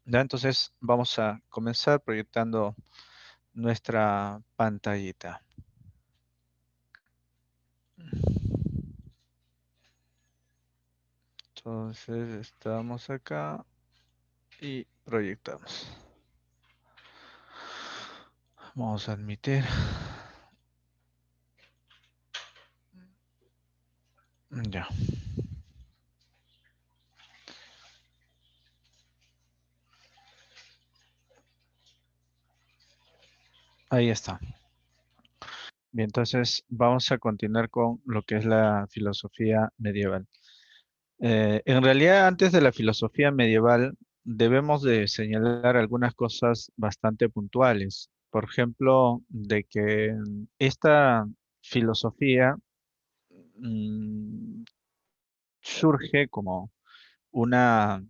¿Ya? Entonces vamos a comenzar proyectando nuestra pantallita. Entonces estamos acá y proyectamos. Vamos a admitir. Ya. Ahí está. Bien, entonces vamos a continuar con lo que es la filosofía medieval. En realidad, antes de la filosofía medieval, debemos de señalar algunas cosas bastante puntuales. Por ejemplo, de que esta filosofía mm, surge como una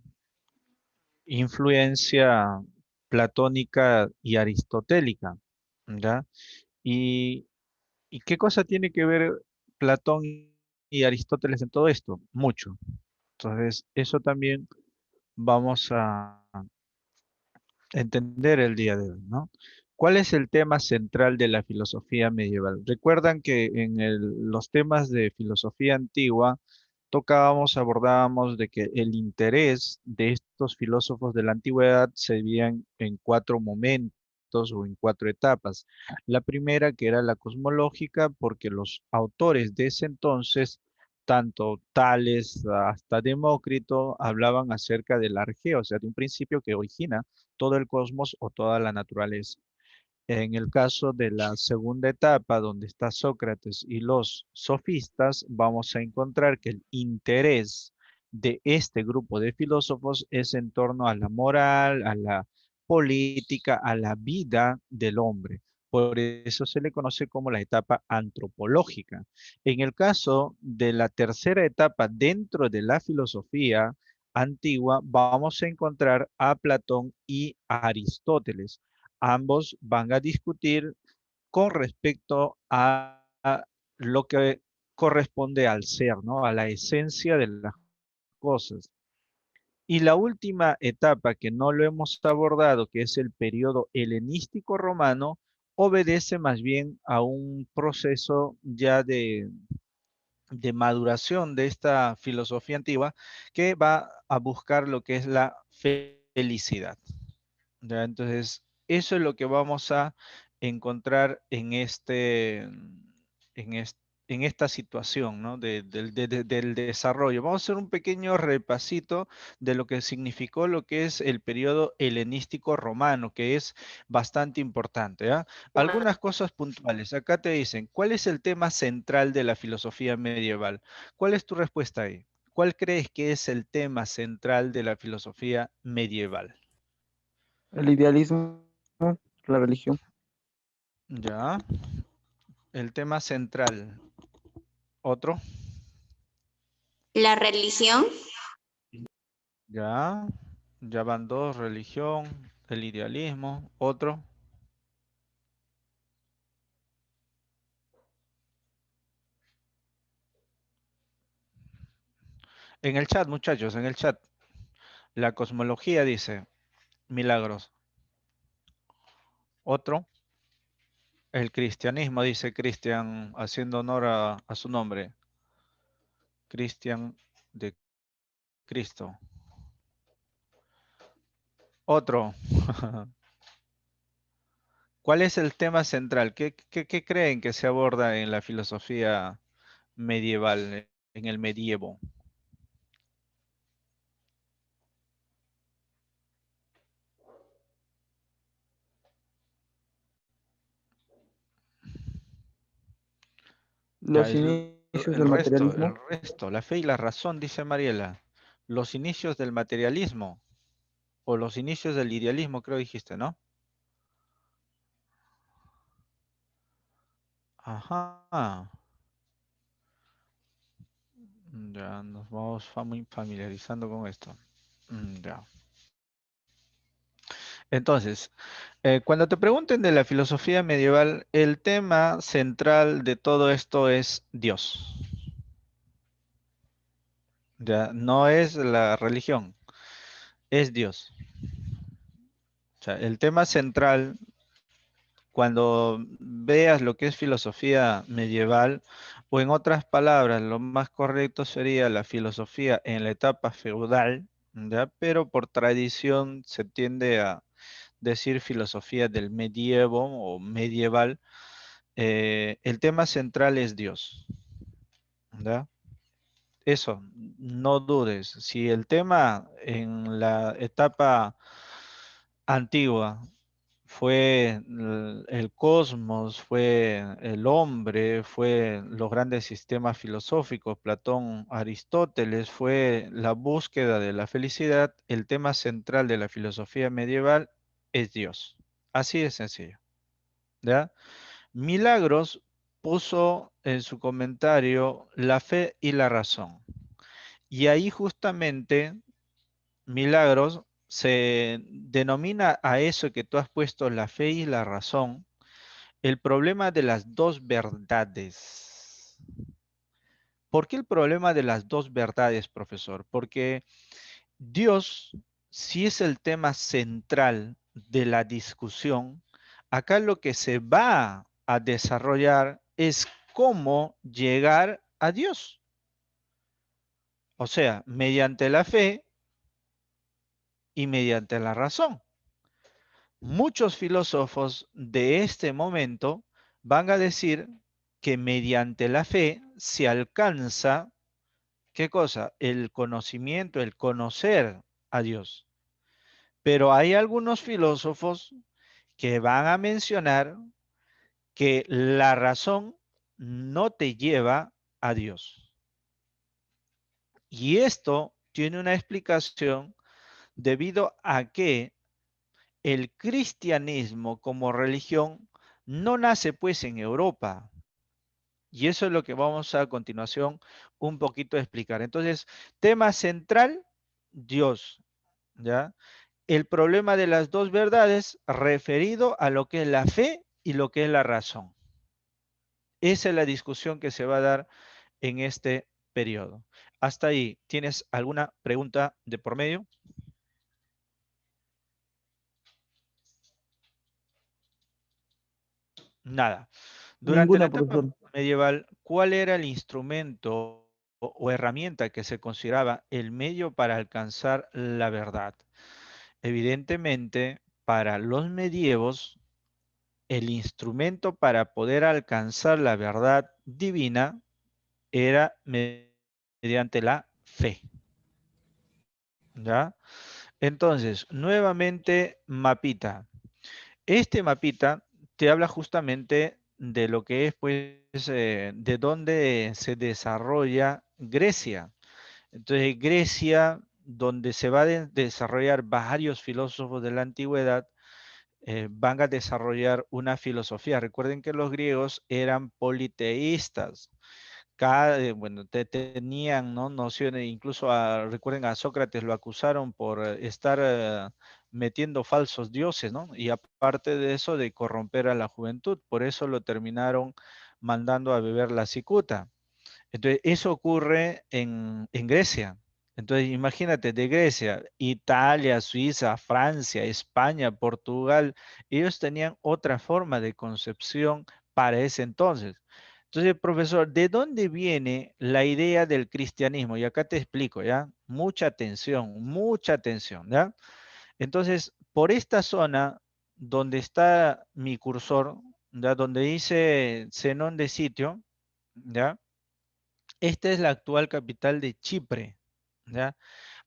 influencia platónica y aristotélica, ¿ya? Y, ¿Y qué cosa tiene que ver Platón y Aristóteles en todo esto? Mucho. Entonces, eso también vamos a entender el día de hoy, ¿no? ¿Cuál es el tema central de la filosofía medieval? Recuerdan que en los temas de filosofía antigua abordábamos de que el interés de estos filósofos de la antigüedad se dividían en cuatro momentos o en cuatro etapas. La primera, que era la cosmológica, porque los autores de ese entonces, tanto Tales hasta Demócrito, hablaban acerca del arjeo, o sea, de un principio que origina todo el cosmos o toda la naturaleza. En el caso de la segunda etapa, donde está Sócrates y los sofistas, vamos a encontrar que el interés de este grupo de filósofos es en torno a la moral, a la política, a la vida del hombre. Por eso se le conoce como la etapa antropológica. En el caso de la tercera etapa dentro de la filosofía antigua, vamos a encontrar a Platón y a Aristóteles. Ambos van a discutir con respecto a lo que corresponde al ser, ¿no? A la esencia de las cosas. Y la última etapa que no lo hemos abordado, que es el periodo helenístico romano, obedece más bien a un proceso ya de maduración de esta filosofía antigua que va a buscar lo que es la felicidad. ¿Ya? Entonces, eso es lo que vamos a encontrar en esta situación, ¿no? Del desarrollo. Vamos a hacer un pequeño repasito de lo que significó lo que es el periodo helenístico romano, que es bastante importante, ¿ya? Algunas cosas puntuales. Acá te dicen, ¿cuál es el tema central de la filosofía medieval? ¿Cuál es tu respuesta ahí? ¿Cuál crees que es el tema central de la filosofía medieval? El idealismo, la religión. Ya, el tema central. Otro, La religión, ya, ya van dos, religión, el idealismo. Otro, en el chat, muchachos, en el chat. La cosmología dice, milagros. Otro, el cristianismo, dice Cristian, haciendo honor a su nombre. Cristian de Cristo. Otro, ¿cuál es el tema central? ¿Qué creen que se aborda en la filosofía medieval, en el medievo? Ya, Los inicios el del resto, materialismo. la fe y la razón, dice Mariela. Los inicios del materialismo o los inicios del idealismo, creo dijiste, ¿no? Ajá. Ya nos vamos familiarizando con esto. Ya. Entonces, cuando te pregunten de la filosofía medieval, el tema central de todo esto es Dios. Ya, no es la religión, es Dios. sea, el tema central, cuando veas lo que es filosofía medieval, o en otras palabras, lo más correcto sería la filosofía en la etapa feudal, ¿ya? Pero por tradición se tiende a decir filosofía del medievo o medieval. El tema central es Dios, ¿ya? Eso, no dudes. Si el tema en la etapa antigua fue el cosmos, fue el hombre, fue los grandes sistemas filosóficos, Platón, Aristóteles, fue la búsqueda de la felicidad, el tema central de la filosofía medieval es Dios. Así de sencillo, ¿ya? Milagros puso en su comentario la fe y la razón. Y ahí justamente Milagros se denomina a eso que tú has puesto, la fe y la razón, el problema de las dos verdades. ¿Por qué el problema de las dos verdades, profesor? Porque Dios, si es el tema central de la discusión, acá lo que se va a desarrollar es cómo llegar a Dios. O sea, mediante la fe y mediante la razón. Muchos filósofos de este momento van a decir que mediante la fe se alcanza, ¿qué cosa? El conocimiento, el conocer a Dios. Pero hay algunos filósofos que van a mencionar que la razón no te lleva a Dios. Y esto tiene una explicación debido a que el cristianismo como religión no nace pues en Europa. Y eso es lo que vamos a continuación un poquito explicar. Entonces, tema central, Dios, ¿ya? El problema de las dos verdades referido a lo que es la fe y lo que es la razón. Esa es la discusión que se va a dar en este periodo. Hasta ahí, ¿tienes alguna pregunta de por medio? Nada. Durante la Ninguna, etapa profesor. medieval, ¿cuál era el instrumento o herramienta que se consideraba el medio para alcanzar la verdad? Evidentemente, para los medievos, el instrumento para poder alcanzar la verdad divina era mediante la fe, ¿ya? Entonces, nuevamente, mapita. Este mapita te habla justamente de lo que es, pues, de dónde se desarrolla Grecia. Entonces, Grecia, donde se va a desarrollar varios filósofos de la antigüedad, van a desarrollar una filosofía. Recuerden que los griegos eran politeístas. Bueno, tenían, ¿no?, nociones, incluso recuerden a Sócrates lo acusaron por estar metiendo falsos dioses, ¿no? Y aparte de eso, de corromper a la juventud. Por eso lo terminaron mandando a beber la cicuta. Entonces, eso ocurre en Grecia. Entonces, imagínate, de Grecia, Italia, Suiza, Francia, España, Portugal, ellos tenían otra forma de concepción para ese entonces. Entonces, profesor, ¿de dónde viene la idea del cristianismo? Y acá te explico, ¿ya? Mucha atención, ¿ya? Entonces, por esta zona donde está mi cursor, ¿ya? Donde dice Zenón de Sitio, ¿ya? Esta es la actual capital de Chipre, ¿ya?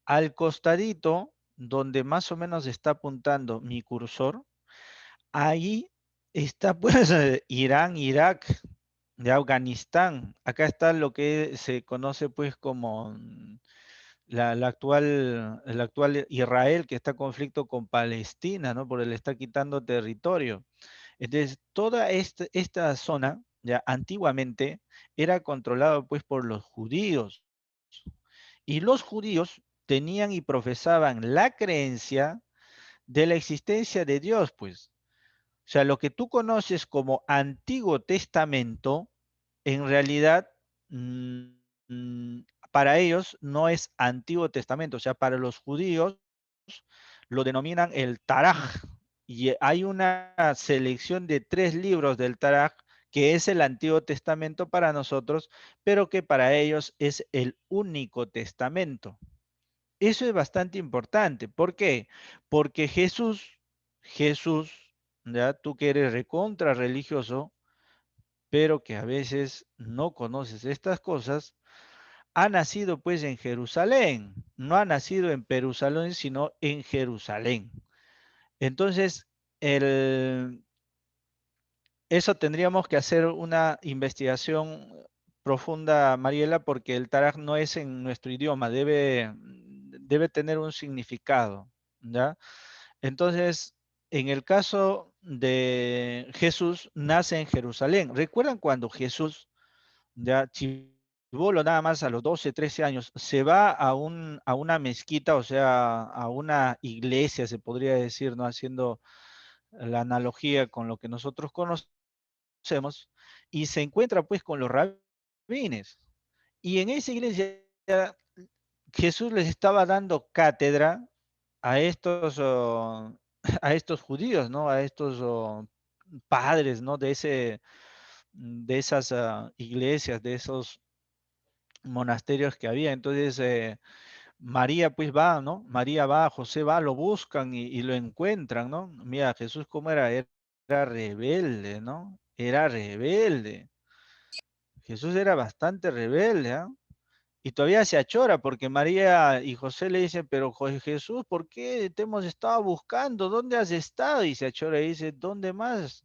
Al costadito, donde más o menos está apuntando mi cursor, ahí está pues Irán, Irak, de Afganistán. Acá está lo que se conoce pues como el actual Israel, que está en conflicto con Palestina, ¿no? Porque le está quitando territorio. Entonces, toda esta zona, ya antiguamente, era controlada pues por los judíos. Y los judíos tenían y profesaban la creencia de la existencia de Dios, pues. O sea, lo que tú conoces como Antiguo Testamento, en realidad, mm, mm, para ellos no es Antiguo Testamento. O sea, para los judíos lo denominan el Taraj, y hay una selección de 3 libros del Tanaj, que es el Antiguo Testamento para nosotros, pero que para ellos es el único testamento. Eso es bastante importante. ¿Por qué? Porque Jesús, ¿ya? Tú que eres recontra religioso, pero que a veces no conoces estas cosas, ha nacido pues en Jerusalén, no ha nacido en Jerusalén, sino en Jerusalén. Entonces, el, eso tendríamos que hacer una investigación profunda, Mariela, porque el Taraj no es en nuestro idioma, debe tener un significado, ¿ya? Entonces, en el caso de Jesús, nace en Jerusalén. ¿Recuerdan cuando Jesús, ya chibolo nada más a los 12, 13 años, se va a una mezquita, o sea, a una iglesia, se podría decir, ¿no? Haciendo la analogía con lo que nosotros conocemos, y se encuentra pues con los rabines. Y en esa iglesia Jesús les estaba dando cátedra a estos, a estos judíos, ¿no? A estos padres, ¿no? De esas iglesias, de esos monasterios que había. Entonces, María pues va, ¿no? María va, José va, lo buscan y lo encuentran, ¿no? Mira, Jesús cómo era, era rebelde, ¿no? Era rebelde. Jesús era bastante rebelde, ¿ah? Y todavía se achora porque María y José le dicen, pero Jesús, ¿por qué te hemos estado buscando? ¿Dónde has estado? Y se achora y dice, ¿dónde más?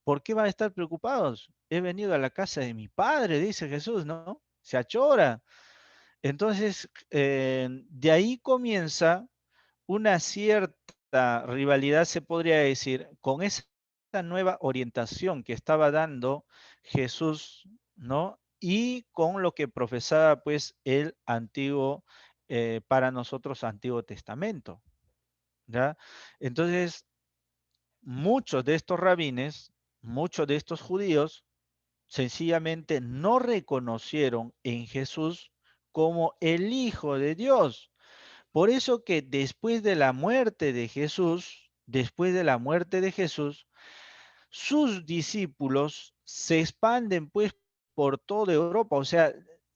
¿Por qué van a estar preocupados? He venido a la casa de mi padre, dice Jesús, ¿no? Se achora. Entonces, de ahí comienza una cierta rivalidad, se podría decir, con esa nueva orientación que estaba dando Jesús, ¿no? Y con lo que profesaba pues el antiguo, para nosotros, Antiguo Testamento, ¿ya? Entonces, muchos de estos rabines, muchos de estos judíos, sencillamente no reconocieron en Jesús como el Hijo de Dios. Por eso que después de la muerte de Jesús, después de la muerte de Jesús, sus discípulos se expanden pues por toda Europa, o sea,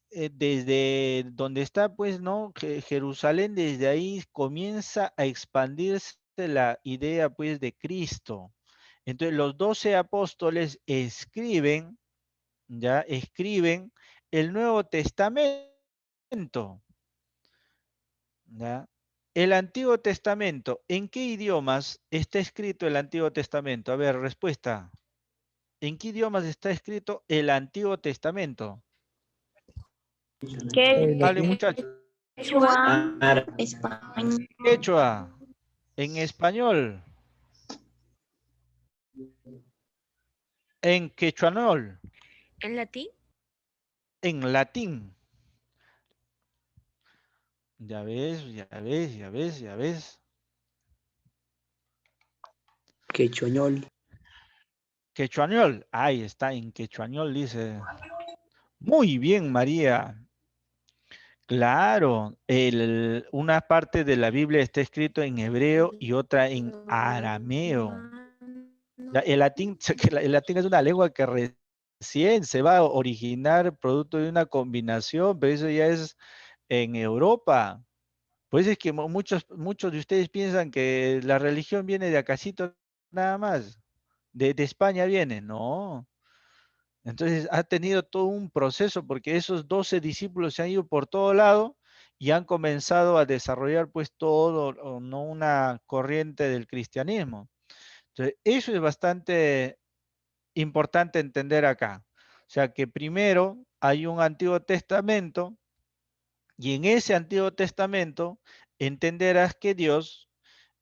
desde donde está pues, ¿no? Jerusalén, desde ahí comienza a expandirse la idea pues de Cristo. Entonces los 12 apóstoles escriben, ya escriben el Nuevo Testamento, ¿ya? El Antiguo Testamento, ¿en qué idiomas está escrito el Antiguo Testamento? A ver, respuesta. ¿En qué idiomas está escrito el Antiguo Testamento? Hable, muchachos. Quechua, español, Quechua, en español, en quechuanol, ¿En latín? en latín. Ya ves, ya ves, ya ves, ya ves. Quechoñol. Quechuañol, ahí está, en quechuañol dice. Muy bien, María. Claro, una parte de la Biblia está escrito en hebreo y otra en arameo. Ya, el latín, el latín es una lengua que recién se va a originar producto de una combinación, pero eso ya es en Europa. Pues es que muchos de ustedes piensan que la religión viene de acasito nada más, de España viene, no. Entonces ha tenido todo un proceso porque esos 12 discípulos se han ido por todo lado y han comenzado a desarrollar pues todo, o no, una corriente del cristianismo. Entonces, eso es bastante importante entender acá. O sea que primero hay un Antiguo Testamento y en ese Antiguo Testamento entenderás que Dios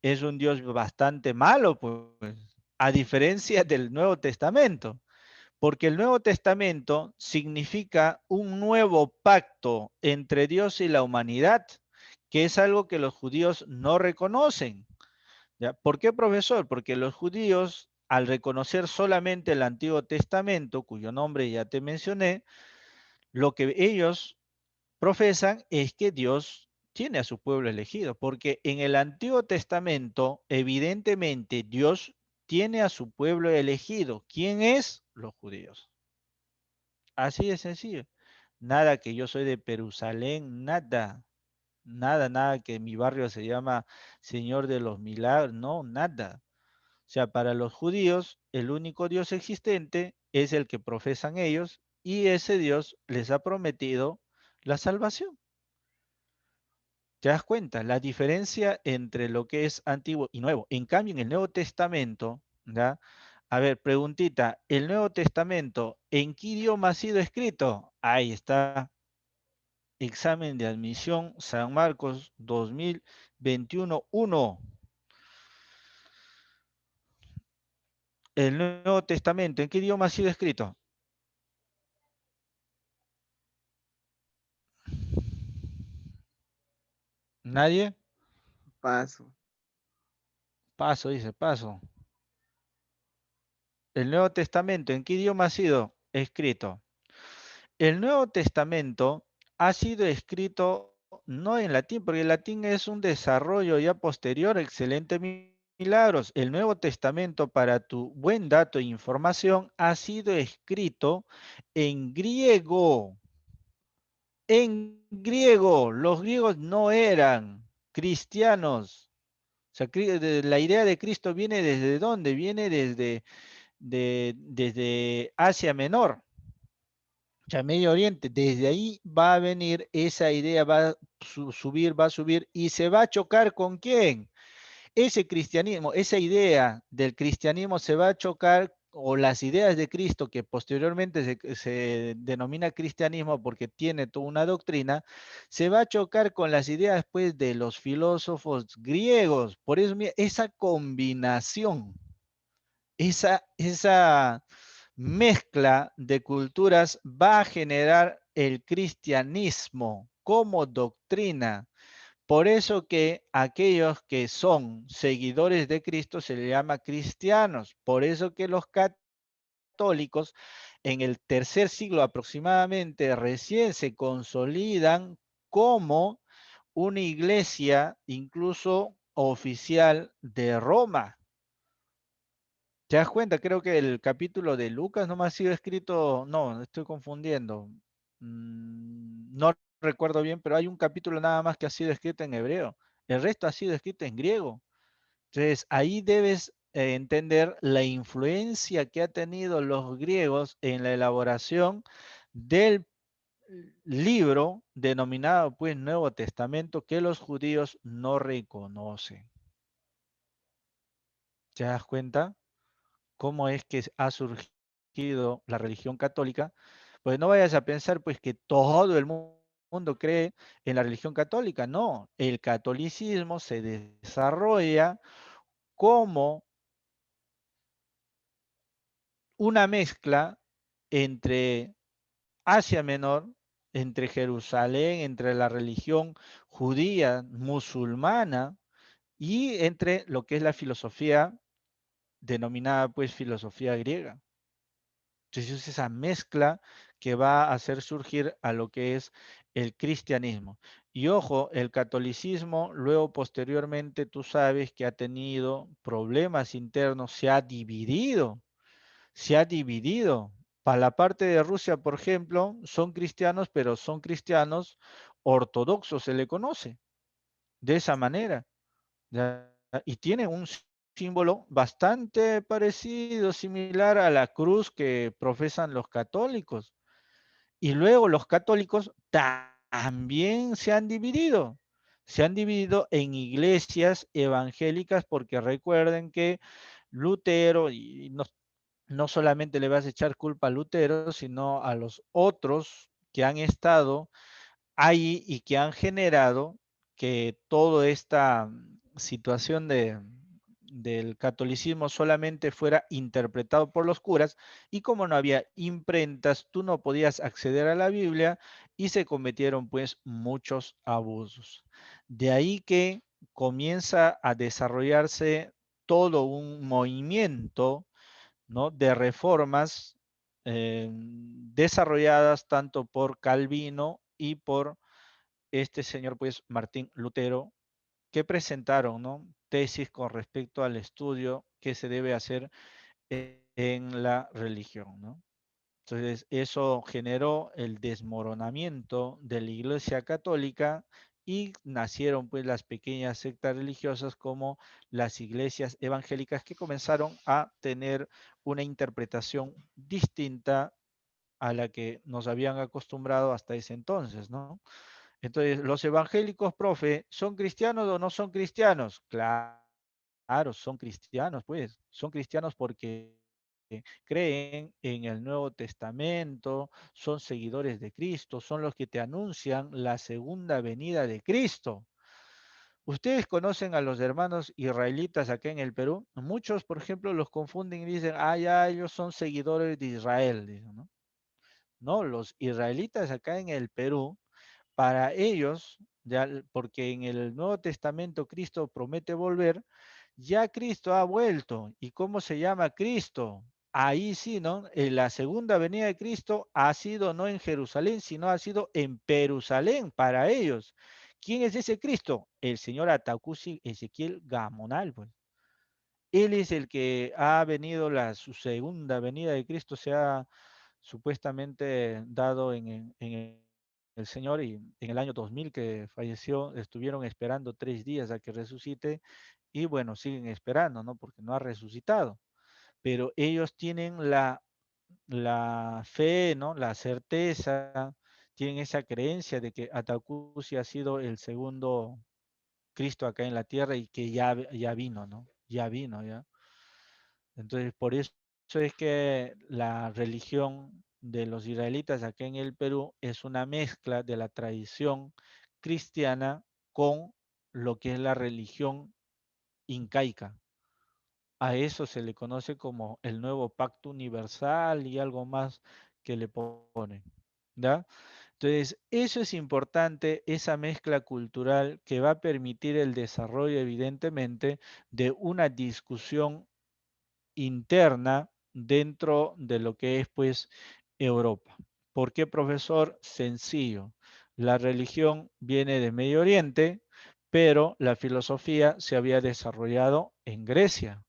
es un Dios bastante malo, pues, a diferencia del Nuevo Testamento. Porque el Nuevo Testamento significa un nuevo pacto entre Dios y la humanidad, que es algo que los judíos no reconocen. ¿Ya? ¿Por qué, profesor? Porque los judíos, al reconocer solamente el Antiguo Testamento, cuyo nombre ya te mencioné, lo que ellos profesan es que Dios tiene a su pueblo elegido, porque en el Antiguo Testamento, evidentemente, Dios tiene a su pueblo elegido. ¿Quién es? Los judíos. Así de sencillo. Nada que yo soy de Jerusalén, nada. Nada, nada que mi barrio se llama Señor de los Milagros, no, nada. O sea, para los judíos, el único Dios existente es el que profesan ellos y ese Dios les ha prometido la salvación. ¿Te das cuenta? La diferencia entre lo que es antiguo y nuevo. En cambio, en el Nuevo Testamento, ¿ya? A ver, preguntita, ¿el Nuevo Testamento en qué idioma ha sido escrito? Ahí está. Examen de admisión San Marcos 2021-1. El Nuevo Testamento, ¿en qué idioma ha sido escrito? ¿Nadie? Paso. Paso, dice, paso. El Nuevo Testamento, ¿en qué idioma ha sido escrito? El Nuevo Testamento ha sido escrito no en latín, porque el latín es un desarrollo ya posterior, excelente milagros. El Nuevo Testamento, para tu buen dato e información, ha sido escrito en griego. En griego, los griegos no eran cristianos. O sea, la idea de Cristo viene desde dónde? Viene desde Asia Menor, o sea, Medio Oriente. Desde ahí va a venir esa idea, va a va a subir y se va a chocar ¿con quién? Ese cristianismo, esa idea del cristianismo se va a chocar, o las ideas de Cristo, que posteriormente se denomina cristianismo porque tiene toda una doctrina, se va a chocar con las ideas pues de los filósofos griegos. Por eso, mira, esa combinación, esa mezcla de culturas va a generar el cristianismo como doctrina. Por eso que aquellos que son seguidores de Cristo se les llama cristianos. Por eso que los católicos en el tercer siglo aproximadamente recién se consolidan como una iglesia incluso oficial de Roma. ¿Te das cuenta? Creo que el capítulo de Lucas no me ha sido escrito, no, estoy confundiendo. No recuerdo bien, pero hay un capítulo nada más que ha sido escrito en hebreo. El resto ha sido escrito en griego. Entonces, ahí debes entender la influencia que ha tenido los griegos en la elaboración del libro denominado pues Nuevo Testamento que los judíos no reconocen. ¿Te das cuenta? ¿Cómo es que ha surgido la religión católica? Pues no vayas a pensar pues que todo el mundo cree en la religión católica. No, el catolicismo se desarrolla como una mezcla entre Asia Menor, entre Jerusalén, entre la religión judía, musulmana y entre lo que es la filosofía denominada pues filosofía griega. Entonces es esa mezcla que va a hacer surgir a lo que es el cristianismo. Y ojo, el catolicismo luego posteriormente tú sabes que ha tenido problemas internos, se ha dividido, se ha dividido. Para la parte de Rusia, por ejemplo, son cristianos, pero son cristianos ortodoxos, se le conoce de esa manera. ¿Ya? Y tiene un símbolo bastante parecido, similar a la cruz que profesan los católicos. Y luego los católicos también se han dividido en iglesias evangélicas porque recuerden que Lutero, y no solamente le vas a echar culpa a Lutero, sino a los otros que han estado ahí y que han generado que toda esta situación del catolicismo solamente fuera interpretado por los curas y como no había imprentas, tú no podías acceder a la Biblia y se cometieron pues muchos abusos. De ahí que comienza a desarrollarse todo un movimiento, ¿no?, de reformas desarrolladas tanto por Calvino y por este señor, pues, Martín Lutero, que presentaron, ¿no? Tesis con respecto al estudio que se debe hacer en la religión, ¿no? Entonces, eso generó el desmoronamiento de la Iglesia Católica y nacieron pues las pequeñas sectas religiosas como las iglesias evangélicas que comenzaron a tener una interpretación distinta a la que nos habían acostumbrado hasta ese entonces, ¿no? Entonces, los evangélicos, profe, ¿son cristianos o no son cristianos? Claro, son cristianos, pues, son cristianos porque creen en el Nuevo Testamento, son seguidores de Cristo, son los que te anuncian la segunda venida de Cristo. ¿Ustedes conocen a los hermanos israelitas acá en el Perú? Muchos, por ejemplo, los confunden y dicen, ah, ya, ellos son seguidores de Israel, dicen, ¿no? No, los israelitas acá en el Perú, para ellos, ya, porque en el Nuevo Testamento Cristo promete volver, ya Cristo ha vuelto. ¿Y cómo se llama Cristo? Ahí sí, ¿no? La segunda venida de Cristo ha sido no en Jerusalén, sino ha sido en Jerusalén para ellos. ¿Quién es ese Cristo? El señor Atacusi Ezequiel Gamonal, pues. Él es el que ha venido, su segunda venida de Cristo se ha supuestamente dado en el Señor, y en el año 2000 que falleció, estuvieron esperando 3 días a que resucite y bueno, siguen esperando, ¿no? Porque no ha resucitado. Pero ellos tienen la fe, ¿no? La certeza, tienen esa creencia de que Atacusi ha sido el segundo Cristo acá en la tierra y que ya vino, ¿no? Ya vino, ya. Entonces, por eso es que la religión de los israelitas acá en el Perú es una mezcla de la tradición cristiana con lo que es la religión incaica. A eso se le conoce como el nuevo pacto universal y algo más que le pone, ¿ya? Entonces, eso es importante, esa mezcla cultural que va a permitir el desarrollo, evidentemente, de una discusión interna dentro de lo que es pues Europa. ¿Por qué, profesor? Sencillo. La religión viene de Medio Oriente, pero la filosofía se había desarrollado en Grecia.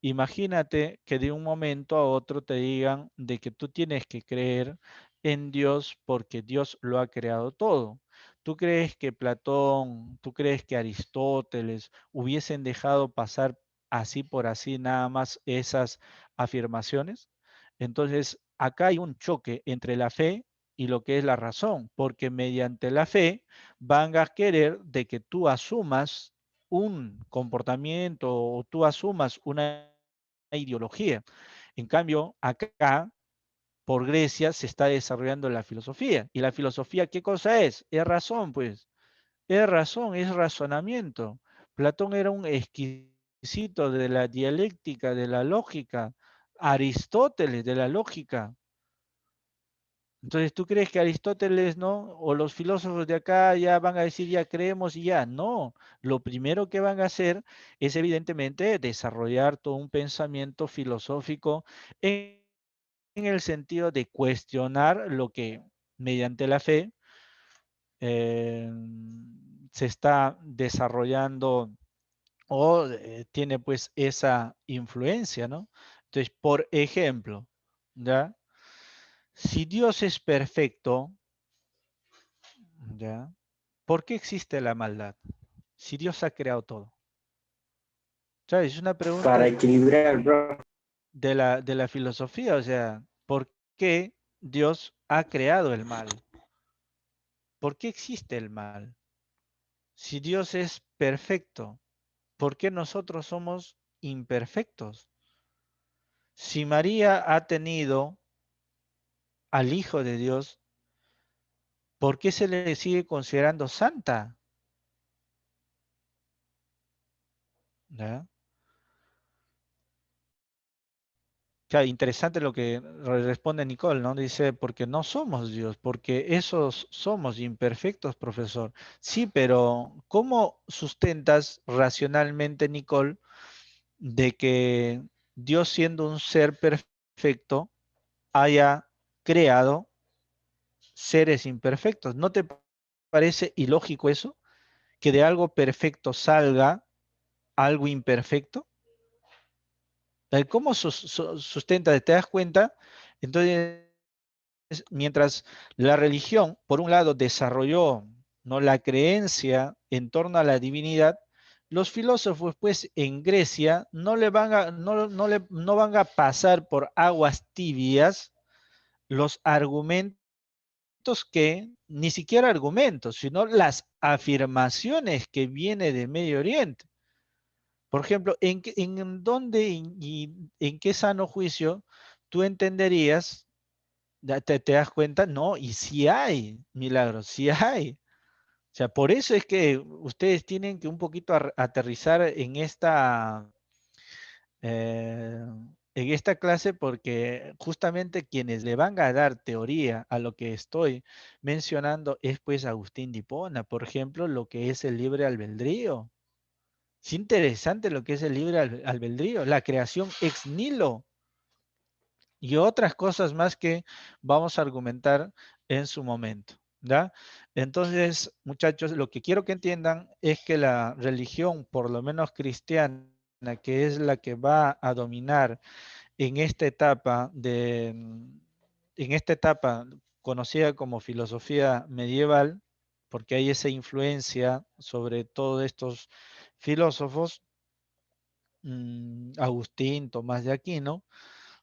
Imagínate que de un momento a otro te digan de que tú tienes que creer en Dios porque Dios lo ha creado todo. ¿Tú crees que Platón, tú crees que Aristóteles hubiesen dejado pasar así por así nada más esas afirmaciones? Entonces, acá hay un choque entre la fe y lo que es la razón, porque mediante la fe van a querer de que tú asumas un comportamiento o tú asumas una ideología. En cambio, acá por Grecia se está desarrollando la filosofía. ¿Y la filosofía qué cosa es? Es razón, pues. Es razón, es razonamiento. Platón era un exquisito de la dialéctica, de la lógica. Aristóteles de la lógica. Entonces, ¿tú crees que Aristóteles, no? O los filósofos de acá ya van a decir, ya creemos y ya. No, lo primero que van a hacer es evidentemente desarrollar todo un pensamiento filosófico en el sentido de cuestionar lo que mediante la fe eh, se está desarrollando o tiene pues esa influencia, ¿no? Entonces, por ejemplo, ¿ya? Si Dios es perfecto, ¿ya? ¿Por qué existe la maldad? Si Dios ha creado todo. ¿Sabes? Es una pregunta Para equilibrar, bro. de la filosofía, o sea, ¿por qué Dios ha creado el mal? ¿Por qué existe el mal? Si Dios es perfecto, ¿por qué nosotros somos imperfectos? Si María ha tenido al Hijo de Dios, ¿por qué se le sigue considerando santa? ¿Ya? Claro, interesante lo que responde Nicole, ¿no? Dice, porque no somos Dios, porque esos somos imperfectos, profesor. Sí, pero ¿cómo sustentas racionalmente, Nicole, de que Dios siendo un ser perfecto haya creado seres imperfectos? ¿No te parece ilógico eso? Que de algo perfecto salga algo imperfecto. ¿Cómo sustenta? ¿Te das cuenta? Entonces, mientras la religión, por un lado, desarrolló, ¿no?, la creencia en torno a la divinidad, los filósofos, pues, en Grecia no van a pasar por aguas tibias los argumentos que, ni siquiera argumentos, sino las afirmaciones que viene de Medio Oriente. Por ejemplo, ¿en dónde y en qué sano juicio tú entenderías, te das cuenta? No, y si hay milagros, si hay. O sea, por eso es que ustedes tienen que un poquito aterrizar eh, en esta clase, porque justamente quienes le van a dar teoría a lo que estoy mencionando es pues Agustín de Hipona, por ejemplo, lo que es el libre albedrío. Es interesante lo que es el libre albedrío, la creación ex nihilo y otras cosas más que vamos a argumentar en su momento, ¿ya? Entonces, muchachos, lo que quiero que entiendan es que la religión, por lo menos cristiana, que es la que va a dominar en esta etapa en esta etapa conocida como filosofía medieval, porque hay esa influencia sobre todos estos filósofos, Agustín, Tomás de Aquino,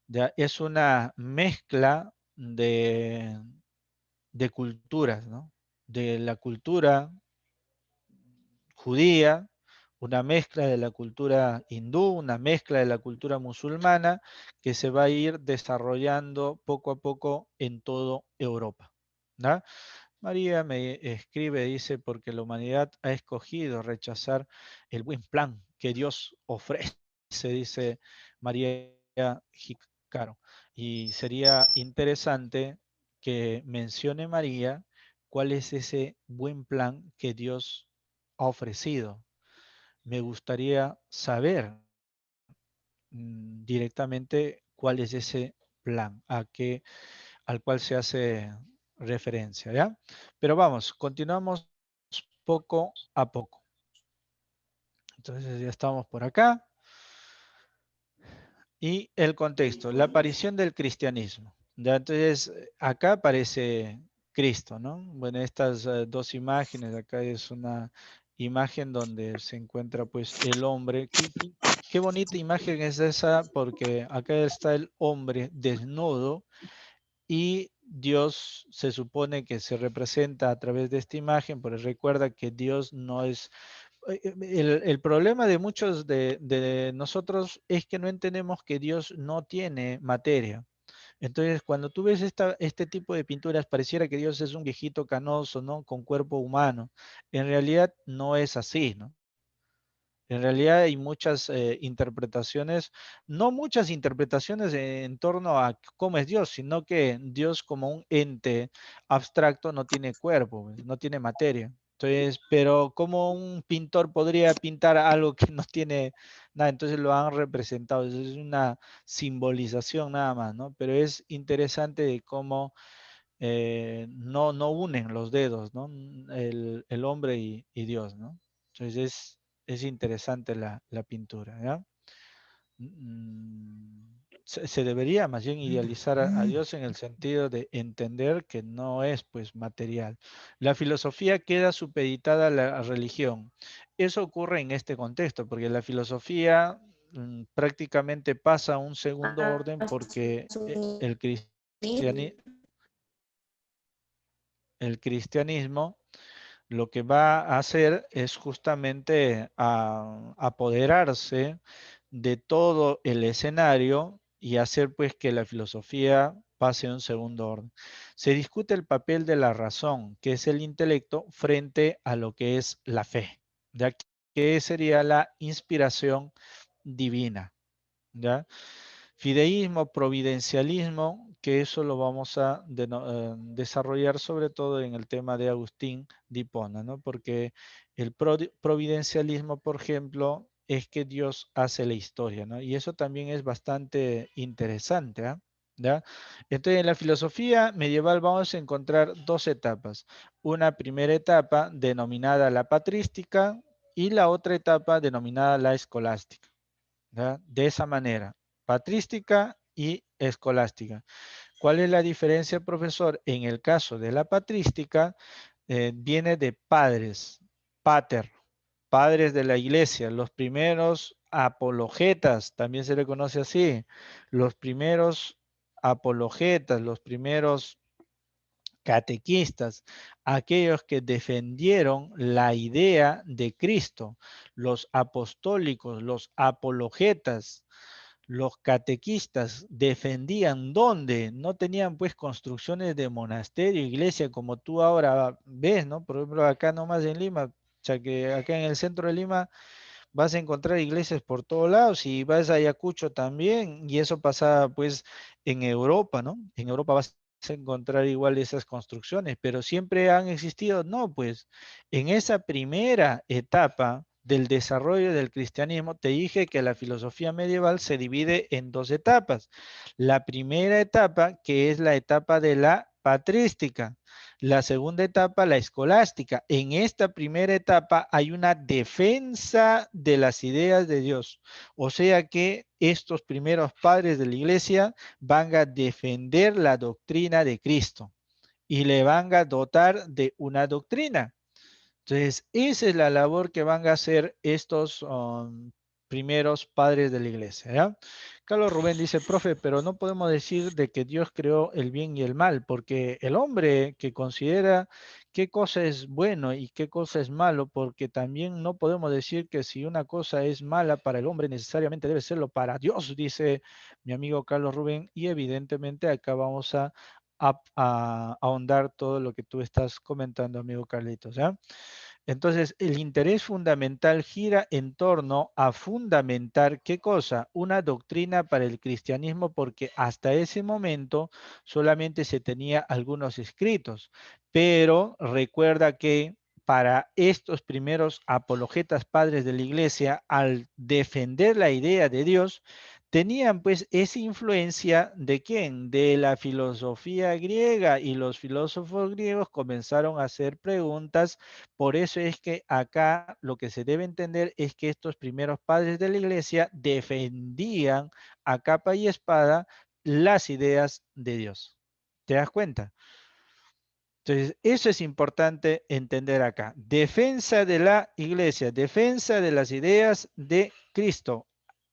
ya es una mezcla de culturas, ¿no? De la cultura judía, una mezcla de la cultura hindú, una mezcla de la cultura musulmana, que se va a ir desarrollando poco a poco en toda Europa, ¿no? María me escribe, dice, porque la humanidad ha escogido rechazar el buen plan que Dios ofrece, dice María Jicaro. Y sería interesante que mencione María cuál es ese buen plan que Dios ha ofrecido. Me gustaría saber directamente cuál es ese plan, al cual se hace referencia, ¿ya? Pero vamos, continuamos poco a poco. Entonces ya estamos por acá. Y el contexto, la aparición del cristianismo. ¿Ya? Entonces, acá aparece Cristo, ¿no? Bueno, estas dos imágenes, acá es una imagen donde se encuentra pues el hombre. Qué bonita imagen es esa, porque acá está el hombre desnudo y Dios se supone que se representa a través de esta imagen, pero recuerda que Dios no es... El problema de muchos de nosotros es que no entendemos que Dios no tiene materia. Entonces, cuando tú ves este tipo de pinturas, pareciera que Dios es un viejito canoso, ¿no? Con cuerpo humano. En realidad no es así, ¿no? En realidad hay muchas interpretaciones, no muchas interpretaciones en torno a cómo es Dios, sino que Dios como un ente abstracto no tiene cuerpo, pues, no tiene materia. Entonces, pero ¿cómo un pintor podría pintar algo que no tiene nada? Entonces lo han representado, eso es una simbolización nada más, ¿no? Pero es interesante de cómo no unen los dedos, ¿no? El hombre y Dios, ¿no? Entonces es interesante la pintura, ¿ya? Se debería más bien idealizar a Dios en el sentido de entender que no es pues material. La filosofía queda supeditada a la religión. Eso ocurre en este contexto, porque la filosofía prácticamente pasa a un segundo orden porque el cristianismo lo que va a hacer es justamente apoderarse de todo el escenario y hacer pues que la filosofía pase a un segundo orden. Se discute el papel de la razón, que es el intelecto, frente a lo que es la fe, ya que sería la inspiración divina, ¿ya? Fideísmo, providencialismo, que eso lo vamos a desarrollar sobre todo en el tema de Agustín de Hipona, ¿no? Porque el providencialismo, por ejemplo, es que Dios hace la historia, ¿no? Y eso también es bastante interesante, ¿ah? ¿Ya? Entonces, en la filosofía medieval vamos a encontrar dos etapas. Una primera etapa denominada la patrística y la otra etapa denominada la escolástica. ¿Ya? De esa manera, patrística y escolástica. ¿Cuál es la diferencia, profesor? En el caso de la patrística, viene de padres, pater, padres de la iglesia, los primeros apologetas, también se le conoce así, los primeros apologetas, los primeros catequistas, aquellos que defendieron la idea de Cristo, los apostólicos, los apologetas, los catequistas defendían dónde, no tenían pues construcciones de monasterio, iglesia, como tú ahora ves, ¿no? Por ejemplo, acá nomás en Lima, o sea que acá en el centro de Lima vas a encontrar iglesias por todos lados y vas a Ayacucho también, y eso pasa pues en Europa, ¿no? En Europa vas a encontrar igual esas construcciones, pero siempre han existido, no, pues en esa primera etapa del desarrollo del cristianismo, te dije que la filosofía medieval se divide en dos etapas. La primera etapa, que es la etapa de la patrística, la segunda etapa, la escolástica. En esta primera etapa hay una defensa de las ideas de Dios. O sea que estos primeros padres de la iglesia van a defender la doctrina de Cristo y le van a dotar de una doctrina. Entonces, esa es la labor que van a hacer estos primeros padres de la iglesia, ¿ya? Carlos Rubén dice, profe, pero no podemos decir de que Dios creó el bien y el mal, porque el hombre que considera qué cosa es bueno y qué cosa es malo, porque también no podemos decir que si una cosa es mala para el hombre, necesariamente debe serlo para Dios, dice mi amigo Carlos Rubén, y evidentemente acá vamos a ahondar todo lo que tú estás comentando, amigo Carlitos, ¿ya? Entonces, el interés fundamental gira en torno a fundamentar ¿qué cosa? Una doctrina para el cristianismo, porque hasta ese momento solamente se tenía algunos escritos. Pero recuerda que para estos primeros apologetas padres de la iglesia, al defender la idea de Dios, tenían pues esa influencia de quién? De la filosofía griega, y los filósofos griegos comenzaron a hacer preguntas. Por eso es que acá lo que se debe entender es que estos primeros padres de la iglesia defendían a capa y espada las ideas de Dios. ¿Te das cuenta? Entonces, eso es importante entender acá. Defensa de la iglesia, defensa de las ideas de Cristo.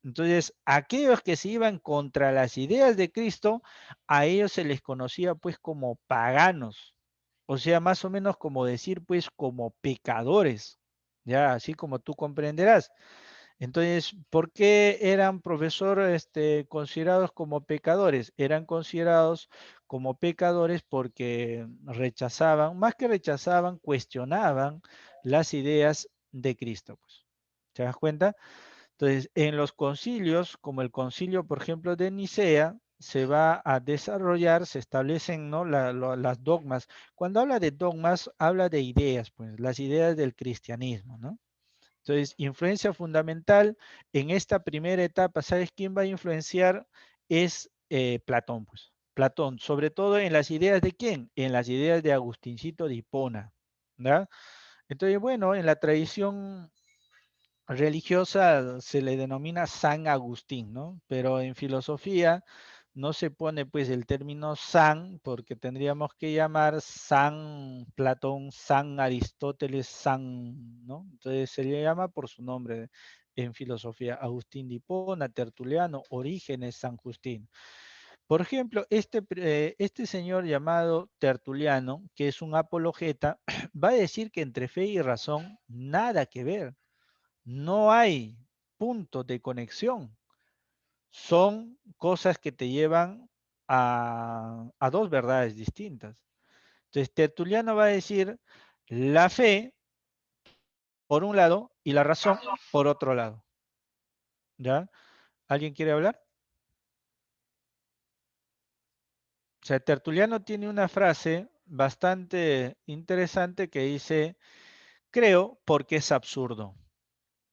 Entonces, aquellos que se iban contra las ideas de Cristo, a ellos se les conocía pues como paganos. O sea, más o menos como decir pues como pecadores. Ya, así como tú comprenderás. Entonces, ¿por qué eran profesores considerados como pecadores? Eran considerados como pecadores porque rechazaban, más que rechazaban, cuestionaban las ideas de Cristo, pues. ¿Te das cuenta? Entonces, en los concilios, como el concilio, por ejemplo, de Nicea, se va a desarrollar, se establecen, ¿no? Las dogmas. Cuando habla de dogmas, habla de ideas, pues, las ideas del cristianismo, ¿no? Entonces, influencia fundamental en esta primera etapa, ¿sabes quién va a influenciar? Es Platón, pues. Platón, sobre todo en las ideas de quién? En las ideas de Agustincito de Hipona, ¿verdad? Entonces, bueno, en la tradición religiosa se le denomina San Agustín, ¿no? Pero en filosofía no se pone pues el término San porque tendríamos que llamar San Platón, San Aristóteles, San, ¿no? Entonces se le llama por su nombre en filosofía, Agustín de Hipona, Tertuliano, Orígenes, San Justín. Por ejemplo, este señor llamado Tertuliano, que es un apologeta, va a decir que entre fe y razón nada que ver. No hay puntos de conexión. Son cosas que te llevan a dos verdades distintas. Entonces, Tertuliano va a decir la fe por un lado y la razón por otro lado. ¿Ya? ¿Alguien quiere hablar? O sea, Tertuliano tiene una frase bastante interesante que dice, creo porque es absurdo.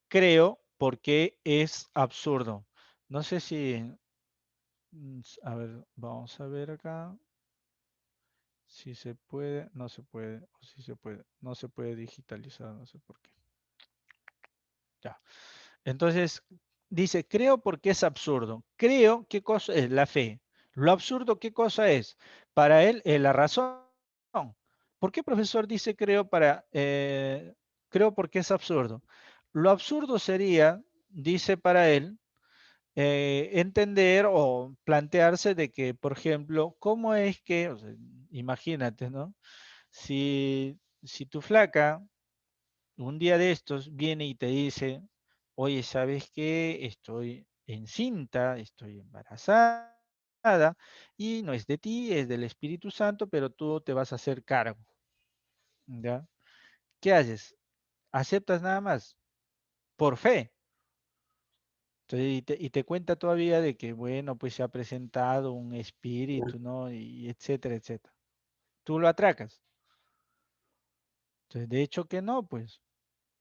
Creo porque es absurdo. No sé si A ver, vamos a ver acá. Si se puede, no se puede, o si se puede, no se puede digitalizar, no sé por qué. Ya. Entonces, dice, creo porque es absurdo. Creo, ¿qué cosa es? La fe. Lo absurdo, ¿qué cosa es? Para él, la razón. ¿Por qué profesor dice creo porque es absurdo? Lo absurdo sería, dice para él, entender o plantearse de que, por ejemplo, ¿cómo es que, o sea, imagínate, ¿no? Si tu flaca un día de estos viene y te dice, oye, ¿sabes qué? Estoy encinta, estoy embarazada y no es de ti, es del Espíritu Santo, pero tú te vas a hacer cargo, ¿ya? ¿Qué haces? Aceptas nada más, por fe. Entonces, y te cuenta todavía de que, bueno, pues se ha presentado un espíritu, ¿no? Y etcétera, etcétera. Tú lo atracas. Entonces, de hecho que no, pues.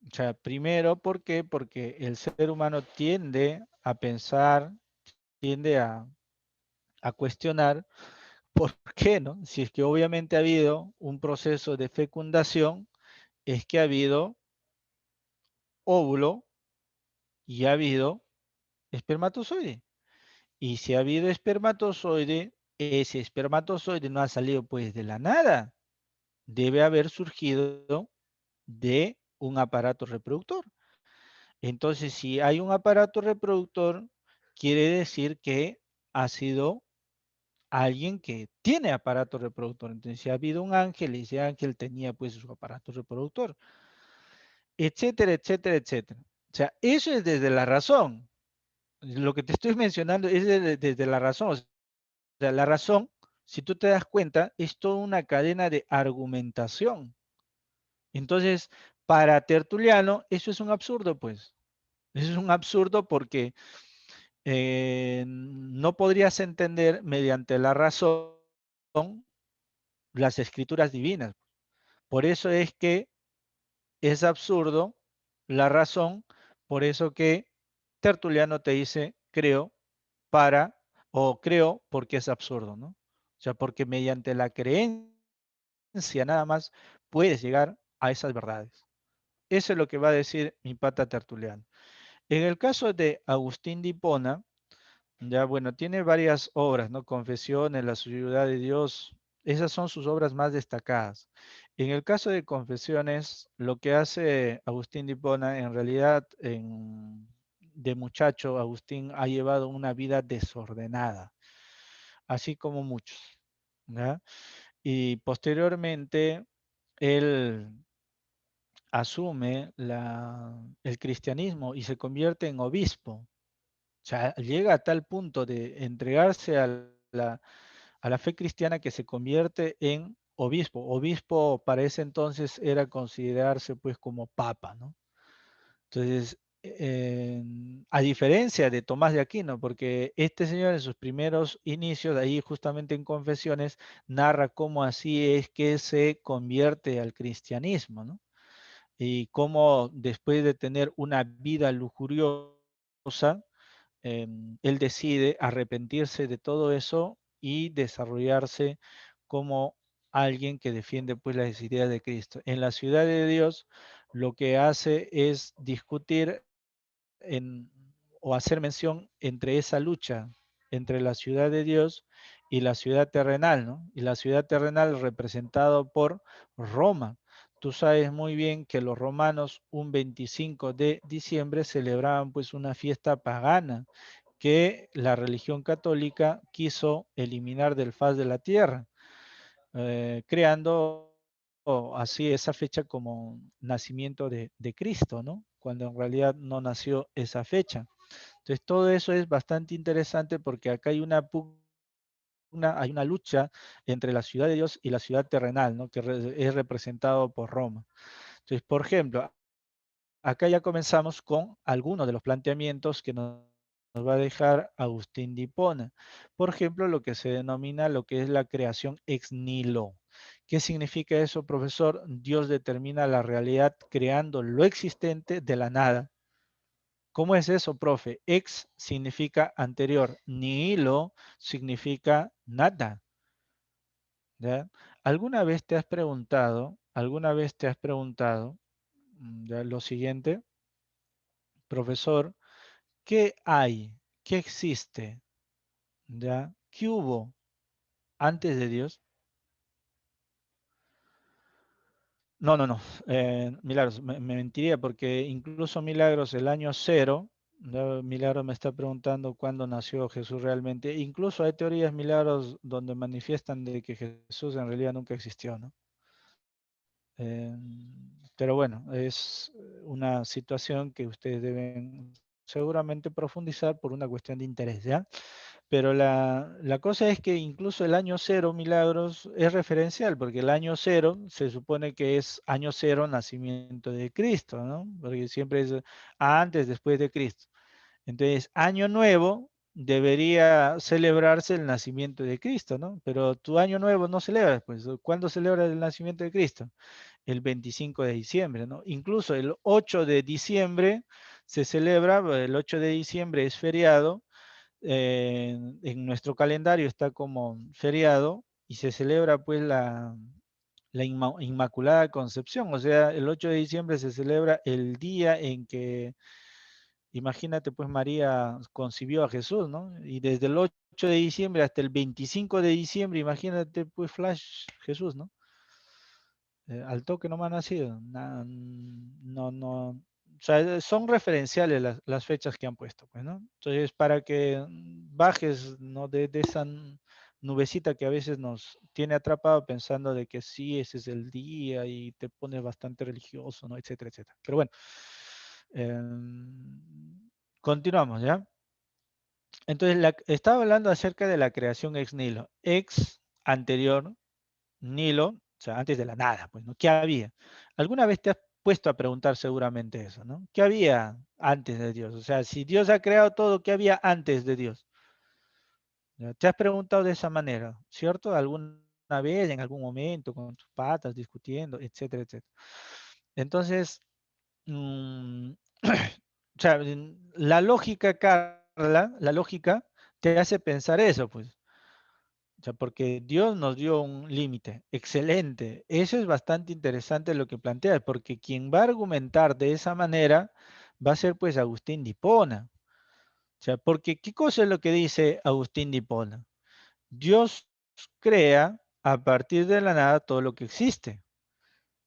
O sea, primero, ¿por qué? Porque el ser humano tiende a pensar, tiende a cuestionar por qué, ¿no? Si es que obviamente ha habido un proceso de fecundación, es que ha habido óvulo y ha habido espermatozoide. Y si ha habido espermatozoide, ese espermatozoide no ha salido pues de la nada. Debe haber surgido de un aparato reproductor. Entonces, si hay un aparato reproductor, quiere decir que ha sido alguien que tiene aparato reproductor. Entonces, si ha habido un ángel, ese ángel tenía pues su aparato reproductor, etcétera, etcétera, etcétera. O sea, eso es desde la razón. Lo que te estoy mencionando es desde la razón. O sea, la razón, si tú te das cuenta, es toda una cadena de argumentación. Entonces, para Tertuliano, eso es un absurdo, pues. Eso es un absurdo porque no podrías entender mediante la razón las escrituras divinas. Por eso es que es absurdo la razón, por eso que Tertuliano te dice, creo, para, o creo porque es absurdo, ¿no? O sea, porque mediante la creencia nada más puedes llegar a esas verdades. Eso es lo que va a decir mi pata Tertuliano. En el caso de Agustín de Hipona, ya, bueno, tiene varias obras, ¿no? Confesiones, la ciudad de Dios, esas son sus obras más destacadas. En el caso de Confesiones, lo que hace Agustín de Hipona, en realidad, de muchacho, Agustín ha llevado una vida desordenada, así como muchos, ¿ya? Y posteriormente, él asume el cristianismo y se convierte en obispo. O sea, llega a tal punto de entregarse a la fe cristiana que se convierte en obispo. Obispo para ese entonces era considerarse pues como papa, ¿no? Entonces, a diferencia de Tomás de Aquino, porque este señor en sus primeros inicios, ahí justamente en Confesiones, narra cómo así es que se convierte al cristianismo, ¿no? Y cómo después de tener una vida lujuriosa, él decide arrepentirse de todo eso y desarrollarse como alguien que defiende pues las ideas de Cristo. En la ciudad de Dios lo que hace es discutir o hacer mención entre esa lucha entre la ciudad de Dios y la ciudad terrenal, ¿no? Y la ciudad terrenal representado por Roma. Tú sabes muy bien que los romanos un 25 de diciembre celebraban pues una fiesta pagana que la religión católica quiso eliminar del faz de la tierra, creando así esa fecha como nacimiento de Cristo, ¿no? Cuando en realidad no nació esa fecha. Entonces todo eso es bastante interesante porque acá hay hay una lucha entre la ciudad de Dios y la ciudad terrenal, ¿no? Que es representado por Roma. Entonces, por ejemplo, acá ya comenzamos con algunos de los planteamientos que nos va a dejar Agustín de Hipona. Por ejemplo, lo que se denomina lo que es la creación ex nihilo. ¿Qué significa eso, profesor? Dios determina la realidad creando lo existente de la nada. ¿Cómo es eso, profe? Ex significa anterior, nihilo significa nada. ¿Ya? ¿Alguna vez te has preguntado, ya, lo siguiente, profesor, ¿qué hay? ¿Qué existe? ¿Ya? ¿Qué hubo antes de Dios? No, no, no. Milagros, me mentiría porque incluso Milagros, el año cero, ¿no? Milagros me está preguntando cuándo nació Jesús realmente. Incluso hay teorías, Milagros, donde manifiestan de que Jesús en realidad nunca existió, ¿no? Eh, pero bueno, es una situación que ustedes deben seguramente profundizar por una cuestión de interés, ¿ya? Pero la cosa es que incluso el año cero, Milagros, es referencial, porque el año cero se supone que es año cero, nacimiento de Cristo, ¿no? Porque siempre es antes, después de Cristo. Entonces, año nuevo debería celebrarse el nacimiento de Cristo, ¿no? Pero tu año nuevo no celebras, pues, ¿cuándo celebras el nacimiento de Cristo? El 25 de diciembre, ¿no? Incluso el 8 de diciembre se celebra, el 8 de diciembre es feriado, en nuestro calendario está como feriado y se celebra pues la Inmaculada Concepción, o sea, el 8 de diciembre se celebra el día en que, imagínate pues María concibió a Jesús, ¿no? Y desde el 8 de diciembre hasta el 25 de diciembre, imagínate pues flash Jesús, ¿no? Al toque no me ha nacido. No, no. O sea, son referenciales las fechas que han puesto, pues, ¿no? Entonces, para que bajes, ¿no? de esa nubecita que a veces nos tiene atrapado pensando de que sí, ese es el día y te pones bastante religioso, ¿no? Etcétera, etcétera. Pero bueno, continuamos, ¿ya? Entonces, estaba hablando acerca de la creación ex nihilo. Ex anterior, Nilo, o sea, antes de la nada, pues, ¿no? ¿Qué había? ¿Alguna vez te has puesto a preguntar seguramente eso, ¿no? ¿Qué había antes de Dios? O sea, si Dios ha creado todo, ¿qué había antes de Dios? ¿Ya? Te has preguntado de esa manera, ¿cierto? ¿Alguna vez, en algún momento, con tus patas, discutiendo, etcétera, etcétera? Entonces, mm, o sea, la lógica, Carla, la lógica te hace pensar eso, pues. O sea, porque Dios nos dio un límite. Excelente. Eso es bastante interesante lo que planteas, porque quien va a argumentar de esa manera va a ser pues Agustín de Hipona. O sea, porque ¿qué cosa es lo que dice Agustín de Hipona? Dios crea a partir de la nada todo lo que existe.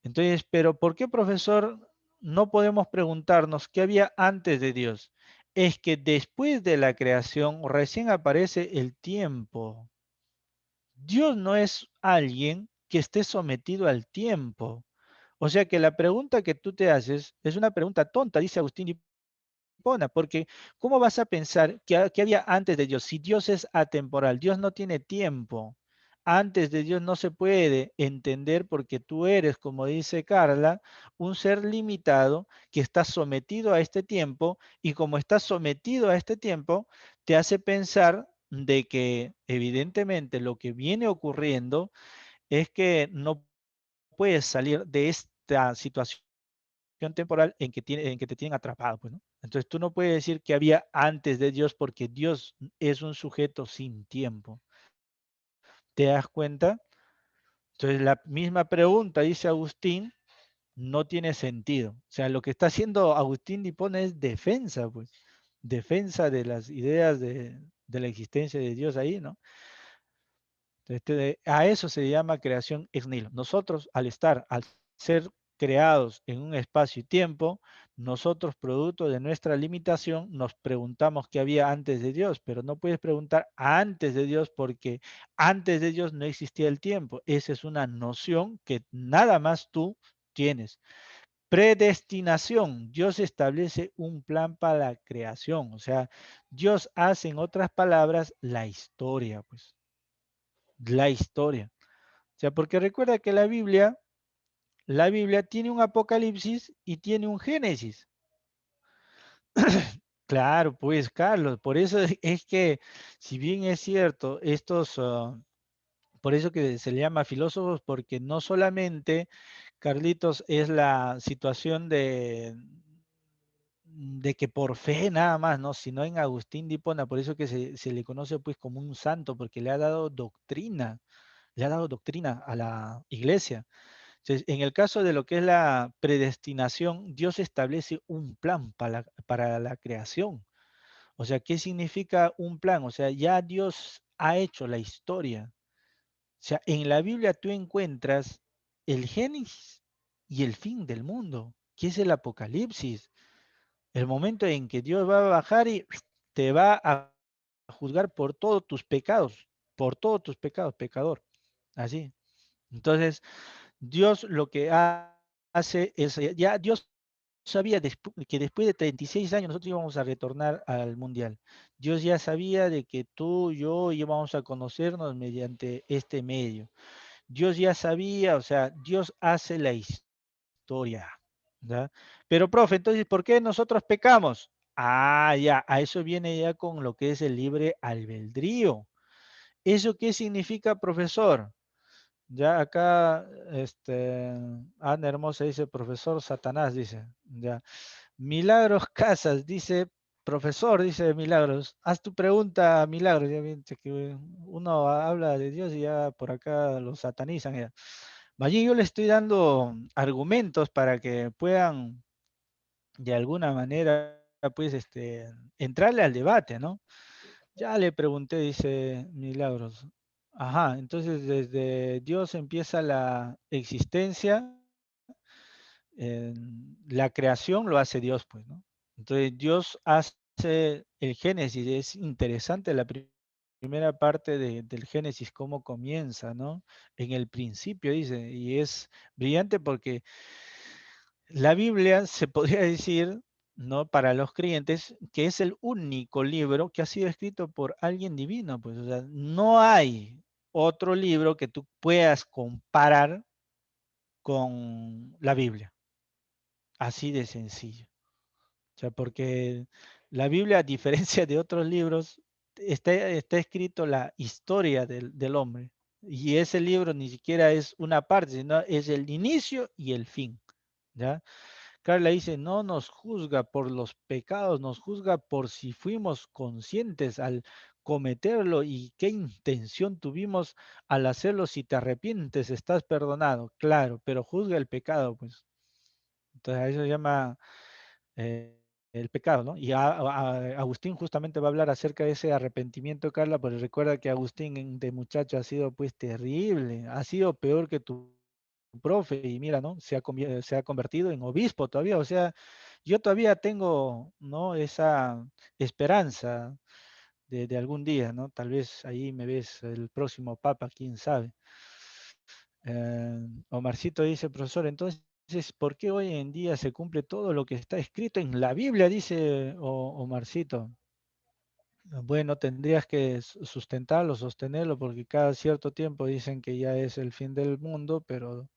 Entonces, pero ¿por qué, profesor, no podemos preguntarnos qué había antes de Dios? Es que después de la creación recién aparece el tiempo. Dios no es alguien que esté sometido al tiempo. O sea que la pregunta que tú te haces es una pregunta tonta, dice Agustín de Hipona, porque ¿cómo vas a pensar que había antes de Dios? Si Dios es atemporal, Dios no tiene tiempo. Antes de Dios no se puede entender porque tú eres, como dice Carla, un ser limitado que está sometido a este tiempo y como estás sometido a este tiempo, te hace pensar de que evidentemente lo que viene ocurriendo es que no puedes salir de esta situación temporal en que te tienen atrapado, pues, ¿no? Entonces tú no puedes decir que había antes de Dios porque Dios es un sujeto sin tiempo. ¿Te das cuenta? Entonces la misma pregunta, dice Agustín, no tiene sentido. O sea, lo que está haciendo Agustín de Hipona es defensa, pues, defensa de las ideas de la existencia de Dios ahí, ¿no? A eso se llama creación ex nihilo. Nosotros, al ser creados en un espacio y tiempo, nosotros, producto de nuestra limitación, nos preguntamos qué había antes de Dios, pero no puedes preguntar antes de Dios porque antes de Dios no existía el tiempo. Esa es una noción que nada más tú tienes. Predestinación. Dios establece un plan para la creación. O sea, Dios hace, en otras palabras, la historia, pues la historia. O sea, porque recuerda que la Biblia tiene un Apocalipsis y tiene un Génesis. Claro, pues Carlos, por eso es que, si bien es cierto, por eso que se le llama filósofos, porque no solamente, Carlitos, es la situación de que por fe nada más, ¿no? Sino en Agustín de Hipona, por eso que se le conoce pues como un santo, porque le ha dado doctrina a la iglesia. Entonces, en el caso de lo que es la predestinación, Dios establece un plan para la creación. O sea, ¿qué significa un plan? O sea, ya Dios ha hecho la historia. O sea, en la Biblia tú encuentras el génesis y el fin del mundo, que es el apocalipsis. El momento en que Dios va a bajar y te va a juzgar por todos tus pecados, pecador. Así. Entonces, Dios lo que hace es, ya Dios sabía que después de 36 años nosotros íbamos a retornar al mundial. Dios ya sabía de que tú, yo íbamos a conocernos mediante este medio. Dios ya sabía, o sea, Dios hace la historia, ¿ya? Pero, profe, entonces, ¿por qué nosotros pecamos? Ah, ya, a eso viene ya con lo que es el libre albedrío. ¿Eso qué significa, profesor? Ya acá, Ana Hermosa dice, profesor Satanás, dice, ya. Milagros Casas dice, profesor, dice Milagros, haz tu pregunta, Milagros, ya viste que uno habla de Dios y ya por acá lo satanizan. Ya. Allí yo le estoy dando argumentos para que puedan de alguna manera, pues, entrarle al debate, ¿no? Ya le pregunté, dice Milagros. Ajá, entonces desde Dios empieza la existencia, la creación lo hace Dios, pues, ¿no? Entonces Dios hace el Génesis, es interesante la primera parte del Génesis, cómo comienza, ¿no? En el principio dice, y es brillante porque la Biblia se podría decir, ¿no? Para los creyentes, que es el único libro que ha sido escrito por alguien divino, pues, o sea, no hay otro libro que tú puedas comparar con la Biblia, así de sencillo. O sea, porque la Biblia, a diferencia de otros libros, está escrito la historia del hombre. Y ese libro ni siquiera es una parte, sino es el inicio y el fin. ¿Ya? Carla dice, no nos juzga por los pecados, nos juzga por si fuimos conscientes al cometerlo y qué intención tuvimos al hacerlo. Si te arrepientes, estás perdonado. Claro, pero juzga el pecado, pues. Entonces, a eso se llama eh, el pecado, ¿no? Y Agustín justamente va a hablar acerca de ese arrepentimiento, Carla, porque recuerda que Agustín de muchacho ha sido pues terrible, ha sido peor que tu profe y mira, ¿no? Se ha convertido en obispo todavía, o sea, yo todavía tengo, ¿no? Esa esperanza de algún día, ¿no? Tal vez ahí me ves el próximo papa, quién sabe. Omarcito dice, profesor, entonces, ¿por qué hoy en día se cumple todo lo que está escrito en la Biblia? Dice Omarcito. Bueno, tendrías que sustentarlo, sostenerlo, porque cada cierto tiempo dicen que ya es el fin del mundo, pero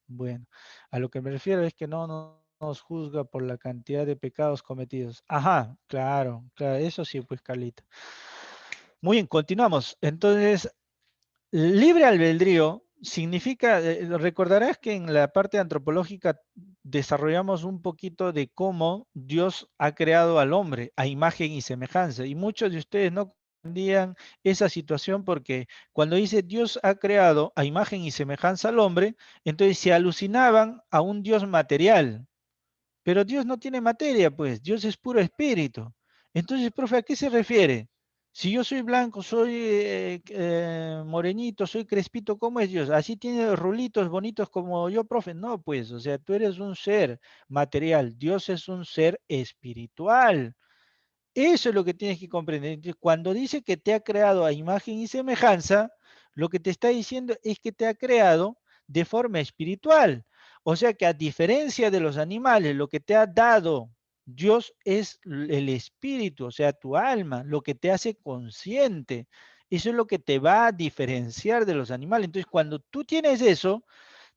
bueno, a lo que me refiero es que no nos juzga por la cantidad de pecados cometidos. Ajá, claro, claro, eso sí, pues Carlita. Muy bien, continuamos. Entonces, libre albedrío significa, recordarás que en la parte antropológica desarrollamos un poquito de cómo Dios ha creado al hombre a imagen y semejanza. Y muchos de ustedes no comprendían esa situación porque cuando dice Dios ha creado a imagen y semejanza al hombre, entonces se alucinaban a un Dios material. Pero Dios no tiene materia, pues, Dios es puro espíritu. Entonces, profe, ¿a qué se refiere? Si yo soy blanco, soy morenito, soy crespito, ¿cómo es Dios? ¿Así tiene rulitos bonitos como yo, profe? No, pues, o sea, tú eres un ser material, Dios es un ser espiritual. Eso es lo que tienes que comprender. Entonces, cuando dice que te ha creado a imagen y semejanza, lo que te está diciendo es que te ha creado de forma espiritual. O sea que a diferencia de los animales, lo que te ha dado Dios es el espíritu, o sea, tu alma, lo que te hace consciente. Eso es lo que te va a diferenciar de los animales. Entonces, cuando tú tienes eso,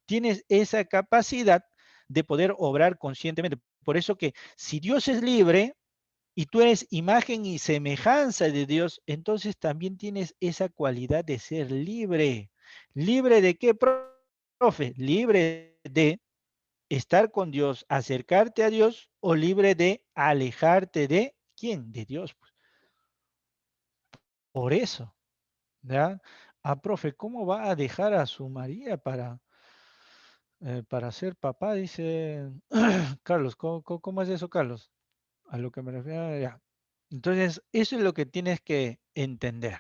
tienes esa capacidad de poder obrar conscientemente. Por eso que si Dios es libre, y tú eres imagen y semejanza de Dios, entonces también tienes esa cualidad de ser libre. ¿Libre de qué, profe? Libre de estar con Dios, acercarte a Dios, o libre de alejarte de ¿quién? De Dios. Pues. Por eso, ¿ya? Ah, profe, ¿cómo va a dejar a su María para ser papá? Dice Carlos. ¿Cómo es eso, Carlos? A lo que me refiero, ya. Entonces, eso es lo que tienes que entender,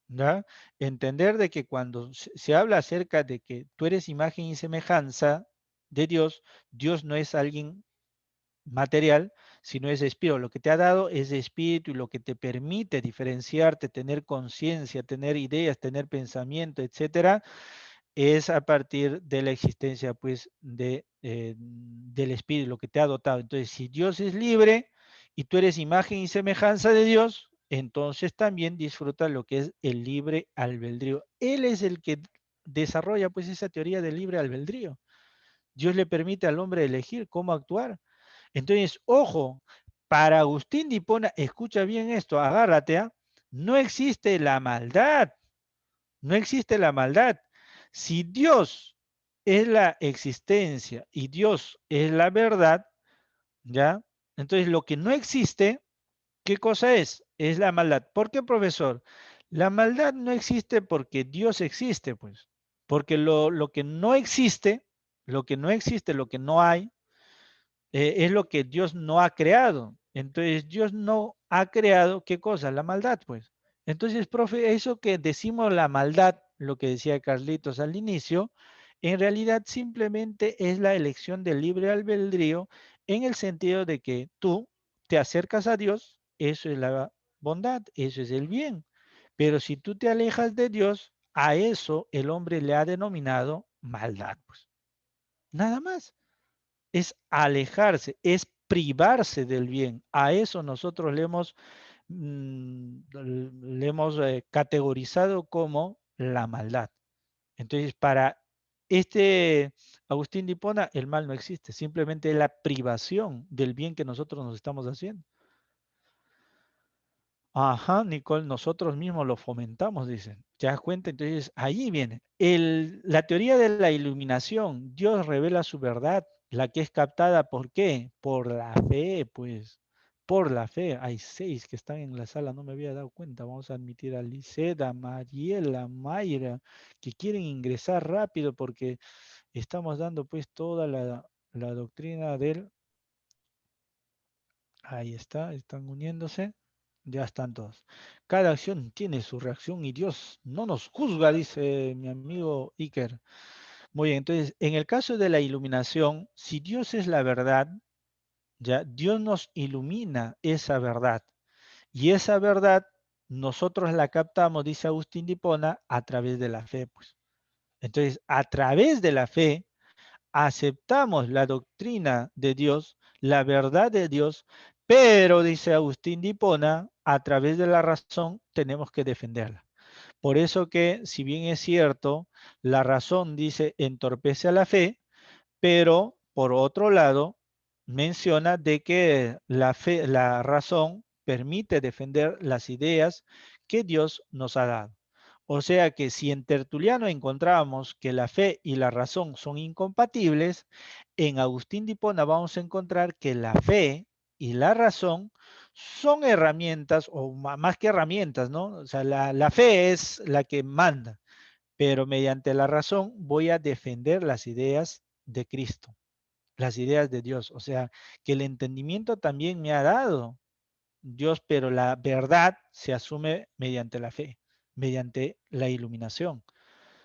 ¿ya? Entender de que cuando se habla acerca de que tú eres imagen y semejanza de Dios, Dios no es alguien material, sino es espíritu. Lo que te ha dado es espíritu y lo que te permite diferenciarte, tener conciencia, tener ideas, tener pensamiento, etcétera, es a partir de la existencia, pues, del espíritu, lo que te ha dotado. Entonces, si Dios es libre y tú eres imagen y semejanza de Dios, entonces también disfruta lo que es el libre albedrío. Él es el que desarrolla, pues, esa teoría del libre albedrío. Dios le permite al hombre elegir cómo actuar. Entonces, ojo, para Agustín de Hipona, escucha bien esto, agárrate, ¿ah? No existe la maldad, no existe la maldad. Si Dios es la existencia y Dios es la verdad, ¿ya? Entonces, lo que no existe, ¿qué cosa es? Es la maldad. ¿Por qué, profesor? La maldad no existe porque Dios existe, pues. Porque lo que no existe, lo que no existe, lo que no hay, es lo que Dios no ha creado. Entonces, Dios no ha creado, ¿qué cosa? La maldad, pues. Entonces, profe, eso que decimos la maldad, lo que decía Carlitos al inicio, en realidad simplemente es la elección del libre albedrío en el sentido de que tú te acercas a Dios, eso es la bondad, eso es el bien. Pero si tú te alejas de Dios, a eso el hombre le ha denominado maldad, pues. Nada más es alejarse, es privarse del bien. A eso nosotros le hemos categorizado como la maldad. Entonces, para este Agustín de Hipona, el mal no existe, simplemente es la privación del bien que nosotros nos estamos haciendo. Ajá, Nicole, nosotros mismos lo fomentamos, dicen. ¿Te das cuenta? Entonces, ahí viene. La teoría de la iluminación, Dios revela su verdad, la que es captada, ¿por qué? Por la fe, pues, por la fe. Hay 6 que están en la sala, no me había dado cuenta. Vamos a admitir a Liseda, Mariela, Mayra, que quieren ingresar rápido porque estamos dando pues toda la doctrina del... Ahí está, están uniéndose. Ya están todos. Cada acción tiene su reacción y Dios no nos juzga, dice mi amigo Iker. Muy bien, entonces, en el caso de la iluminación, si Dios es la verdad, ya Dios nos ilumina esa verdad. Y esa verdad nosotros la captamos, dice Agustín de Hipona, a través de la fe, pues. Entonces, a través de la fe, aceptamos la doctrina de Dios, la verdad de Dios, pero, dice Agustín de Hipona, a través de la razón tenemos que defenderla. Por eso que, si bien es cierto, la razón, dice, entorpece a la fe, pero por otro lado, menciona de que la fe, la razón permite defender las ideas que Dios nos ha dado. O sea que si en Tertuliano encontramos que la fe y la razón son incompatibles, en Agustín de Hipona vamos a encontrar que la fe y la razón son herramientas, o más que herramientas, ¿no? O sea, la fe es la que manda, pero mediante la razón voy a defender las ideas de Cristo, las ideas de Dios. O sea, que el entendimiento también me ha dado Dios, pero la verdad se asume mediante la fe, mediante la iluminación.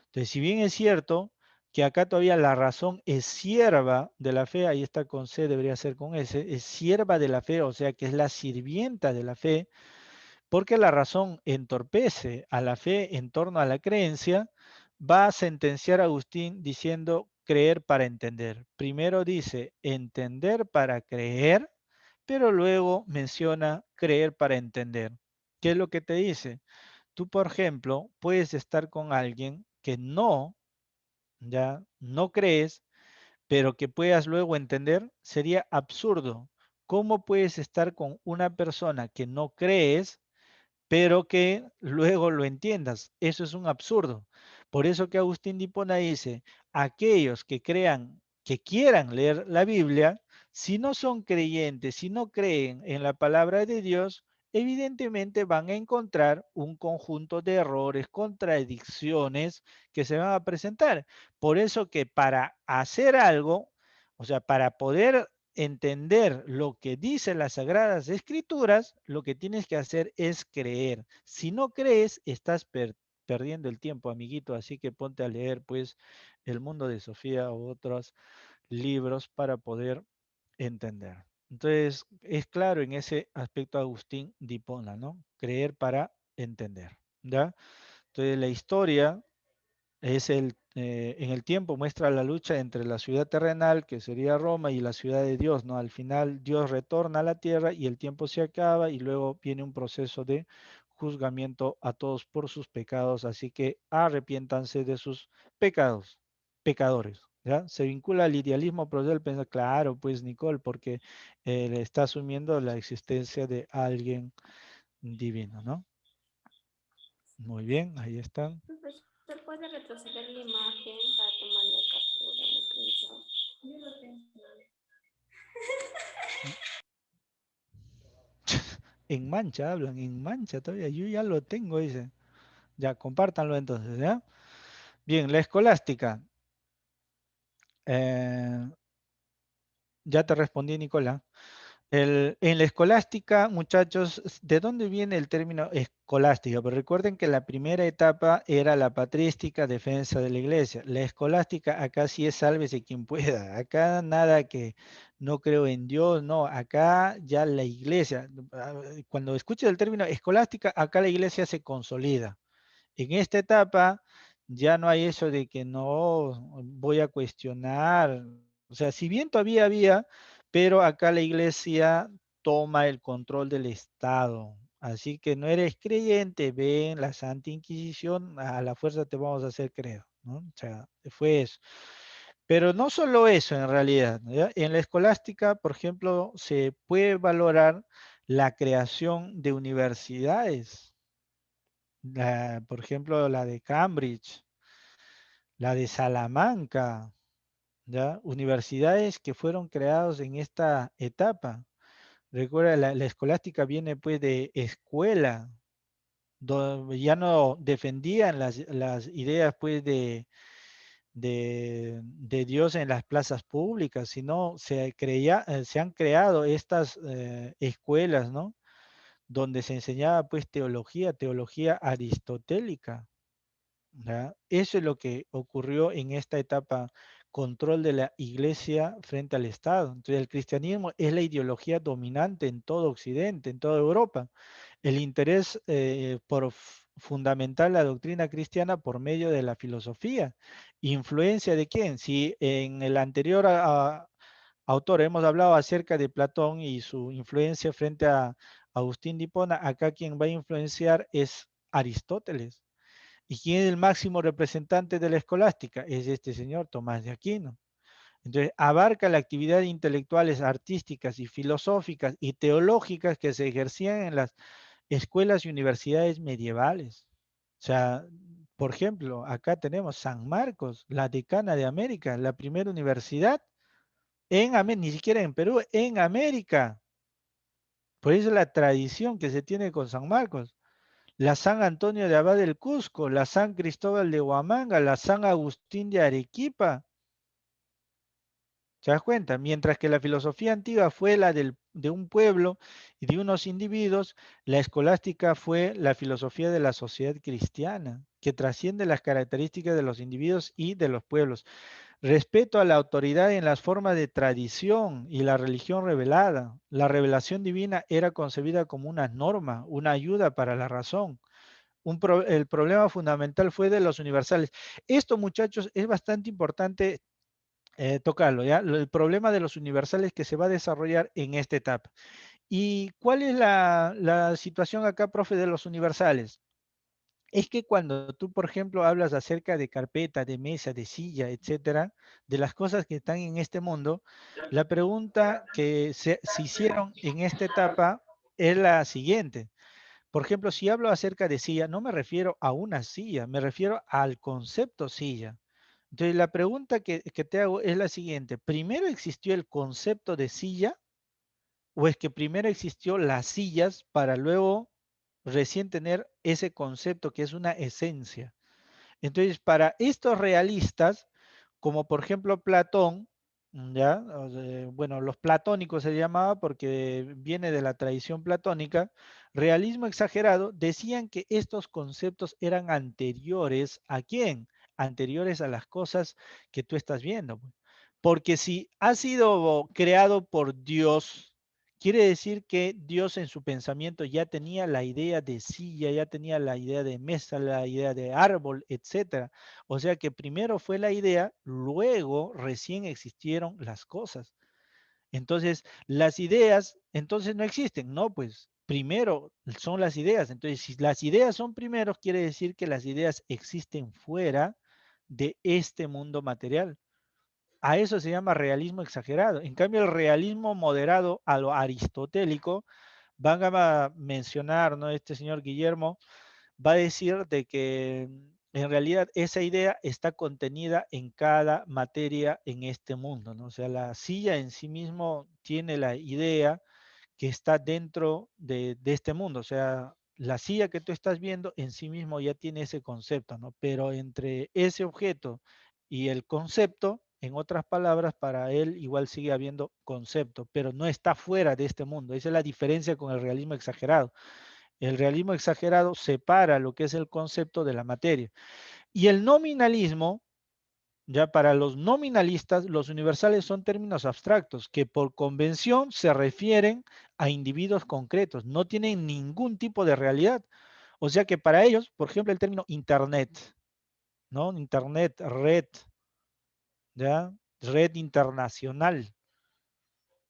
Entonces, si bien es cierto que acá todavía la razón es sierva de la fe, ahí está con C, debería ser con S, es sierva de la fe, o sea que es la sirvienta de la fe, porque la razón entorpece a la fe en torno a la creencia, va a sentenciar a Agustín diciendo creer para entender. Primero dice entender para creer, pero luego menciona creer para entender. ¿Qué es lo que te dice? Tú, por ejemplo, puedes estar con alguien que ya no crees, pero que puedas luego entender, sería absurdo. ¿Cómo puedes estar con una persona que no crees, pero que luego lo entiendas? Eso es un absurdo. Por eso que Agustín de Hipona dice, aquellos que crean que quieran leer la Biblia, si no son creyentes, si no creen en la palabra de Dios, evidentemente van a encontrar un conjunto de errores, contradicciones que se van a presentar. Por eso que para hacer algo, o sea, para poder entender lo que dicen las Sagradas Escrituras, lo que tienes que hacer es creer. Si no crees, estás perdiendo el tiempo, amiguito, así que ponte a leer, pues, El Mundo de Sofía u otros libros para poder entender. Entonces, es claro en ese aspecto Agustín de Hipona, ¿no? Creer para entender, ¿ya? Entonces, la historia es en el tiempo muestra la lucha entre la ciudad terrenal, que sería Roma, y la ciudad de Dios, ¿no? Al final Dios retorna a la tierra y el tiempo se acaba y luego viene un proceso de juzgamiento a todos por sus pecados, así que arrepiéntanse de sus pecados, pecadores, ¿ya? Se vincula al idealismo, pero él piensa, claro, pues Nicole, porque está asumiendo la existencia de alguien divino, ¿no? Muy bien, ahí están. Profesor, ¿puede retroceder la imagen para tomarle captura y screenshot? Yo lo tengo. En mancha hablan, en mancha todavía. Yo ya lo tengo, dice. Ya, compártanlo entonces, ¿ya? Bien, la escolástica. Eh, ya te respondí, Nicola. En la escolástica, muchachos, ¿de dónde viene el término escolástica? Pero recuerden que la primera etapa era la patrística, defensa de la iglesia. La escolástica, acá sí es sálvese quien pueda. Acá nada que no creo en Dios, no. Acá ya la iglesia, cuando escuches el término escolástica, acá la iglesia se consolida. En esta etapa ya no hay eso de que no voy a cuestionar. O sea, si bien todavía había, pero acá la iglesia toma el control del Estado. Así que no eres creyente, ven la Santa Inquisición, a la fuerza te vamos a hacer creer, ¿no? O sea, fue eso. Pero no solo eso en realidad, ¿ya? En la escolástica, por ejemplo, se puede valorar la creación de universidades, por ejemplo, la de Cambridge, la de Salamanca, ¿ya? Universidades que fueron creadas en esta etapa. Recuerda, la escolástica viene pues de escuela, donde ya no defendían las ideas pues de Dios en las plazas públicas, sino se han creado estas escuelas, ¿no? Donde se enseñaba pues teología aristotélica. ¿Ya? Eso es lo que ocurrió en esta etapa, control de la iglesia frente al Estado. Entonces el cristianismo es la ideología dominante en todo Occidente, en toda Europa. El interés por fundamentar la doctrina cristiana por medio de la filosofía. ¿Influencia de quién? Si en el anterior autor hemos hablado acerca de Platón y su influencia frente a Agustín de Hipona, acá quien va a influenciar es Aristóteles. ¿Y quién es el máximo representante de la escolástica? Es este señor Tomás de Aquino. Entonces, abarca las actividades intelectuales, artísticas y filosóficas y teológicas que se ejercían en las escuelas y universidades medievales. O sea, por ejemplo, acá tenemos San Marcos, la decana de América, la primera universidad en América, ni siquiera en Perú, en América. Por eso la tradición que se tiene con San Marcos. La San Antonio de Abad del Cusco, la San Cristóbal de Huamanga, la San Agustín de Arequipa. ¿Te das cuenta? Mientras que la filosofía antigua fue la de un pueblo y de unos individuos, la escolástica fue la filosofía de la sociedad cristiana, que trasciende las características de los individuos y de los pueblos. Respeto a la autoridad en las formas de tradición y la religión revelada. La revelación divina era concebida como una norma, una ayuda para la razón. El problema fundamental fue de los universales. Esto, muchachos, es bastante importante tocarlo, ¿ya? El problema de los universales que se va a desarrollar en esta etapa. ¿Y cuál es la situación acá, profe, de los universales? Es que cuando tú, por ejemplo, hablas acerca de carpeta, de mesa, de silla, etcétera, de las cosas que están en este mundo, la pregunta que se hicieron en esta etapa es la siguiente. Por ejemplo, si hablo acerca de silla, no me refiero a una silla, me refiero al concepto silla. Entonces, la pregunta que te hago es la siguiente. ¿Primero existió el concepto de silla o es que primero existió las sillas para luego recién tener ese concepto que es una esencia? Entonces, para estos realistas, como por ejemplo Platón, ¿ya? O sea, bueno, los platónicos se llamaba porque viene de la tradición platónica, realismo exagerado, decían que estos conceptos eran anteriores ¿a quién? Anteriores a las cosas que tú estás viendo, pues. Porque si ha sido creado por Dios, quiere decir que Dios en su pensamiento ya tenía la idea de silla, ya tenía la idea de mesa, la idea de árbol, etcétera. O sea que primero fue la idea, luego recién existieron las cosas. Entonces, las ideas, entonces no existen, ¿no? Pues primero son las ideas. Entonces, si las ideas son primeros, quiere decir que las ideas existen fuera de este mundo material. A eso se llama realismo exagerado. En cambio, el realismo moderado a lo aristotélico, van a mencionar, ¿no? Este señor Guillermo va a decir de que en realidad esa idea está contenida en cada materia en este mundo, ¿no? O sea, la silla en sí mismo tiene la idea que está dentro de este mundo, o sea, la silla que tú estás viendo en sí mismo ya tiene ese concepto, ¿no? Pero entre ese objeto y el concepto, en otras palabras, para él igual sigue habiendo concepto, pero no está fuera de este mundo. Esa es la diferencia con el realismo exagerado. El realismo exagerado separa lo que es el concepto de la materia. Y el nominalismo, ya para los nominalistas, los universales son términos abstractos que por convención se refieren a individuos concretos, no tienen ningún tipo de realidad. O sea que para ellos, por ejemplo, el término Internet, ¿no? Internet, red, ¿ya? Red internacional.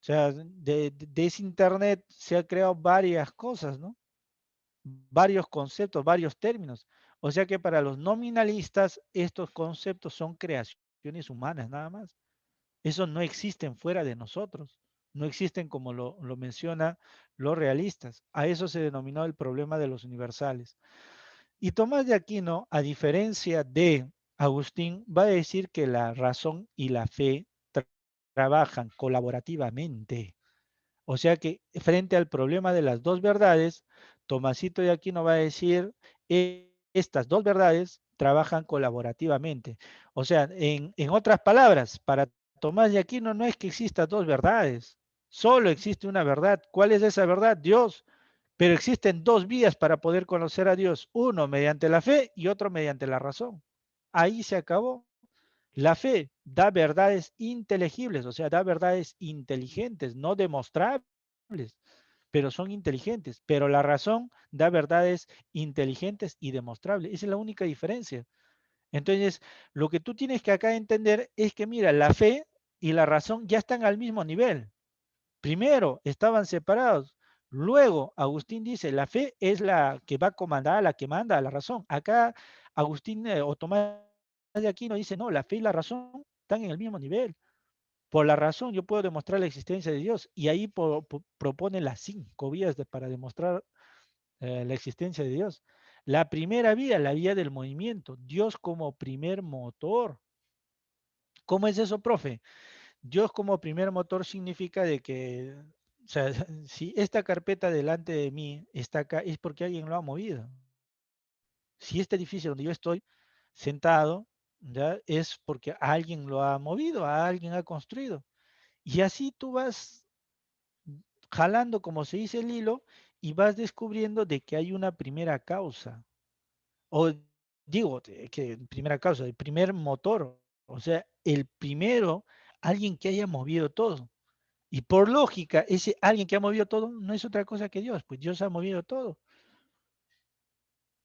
O sea, de ese Internet se han creado varias cosas, ¿no? Varios conceptos, varios términos. O sea que para los nominalistas estos conceptos son creaciones humanas nada más. Esos no existen fuera de nosotros. No existen como lo menciona los realistas. A eso se denominó el problema de los universales. Y Tomás de Aquino, a diferencia de Agustín, va a decir que la razón y la fe trabajan colaborativamente. O sea que frente al problema de las dos verdades, Tomasito de Aquino va a decir, estas dos verdades trabajan colaborativamente. O sea, en otras palabras, para Tomás de Aquino no es que existan dos verdades, solo existe una verdad. ¿Cuál es esa verdad? Dios. Pero existen dos vías para poder conocer a Dios, uno mediante la fe y otro mediante la razón. Ahí se acabó. La fe da verdades inteligibles, o sea, da verdades inteligentes, no demostrables, pero son inteligentes. Pero la razón da verdades inteligentes y demostrables. Esa es la única diferencia. Entonces, lo que tú tienes que acá entender es que, mira, la fe y la razón ya están al mismo nivel. Primero estaban separados. Luego, Agustín dice, la fe es la que va a comandar, la que manda a la razón. Acá Agustín o Tomás de Aquino dice, no, la fe y la razón están en el mismo nivel. Por la razón yo puedo demostrar la existencia de Dios y ahí propone las 5 vías para demostrar la existencia de Dios. La primera vía, la vía del movimiento, Dios como primer motor. ¿Cómo es eso, profe? Dios como primer motor significa de que, o sea, si esta carpeta delante de mí está acá, es porque alguien lo ha movido. Si este edificio donde yo estoy sentado, ya es porque alguien lo ha movido, alguien ha construido. Y así tú vas jalando, como se dice, el hilo y vas descubriendo de que hay una primera causa. O digo, que primera causa, el primer motor. O sea, el primero, alguien que haya movido todo. Y por lógica, ese alguien que ha movido todo no es otra cosa que Dios, pues Dios ha movido todo.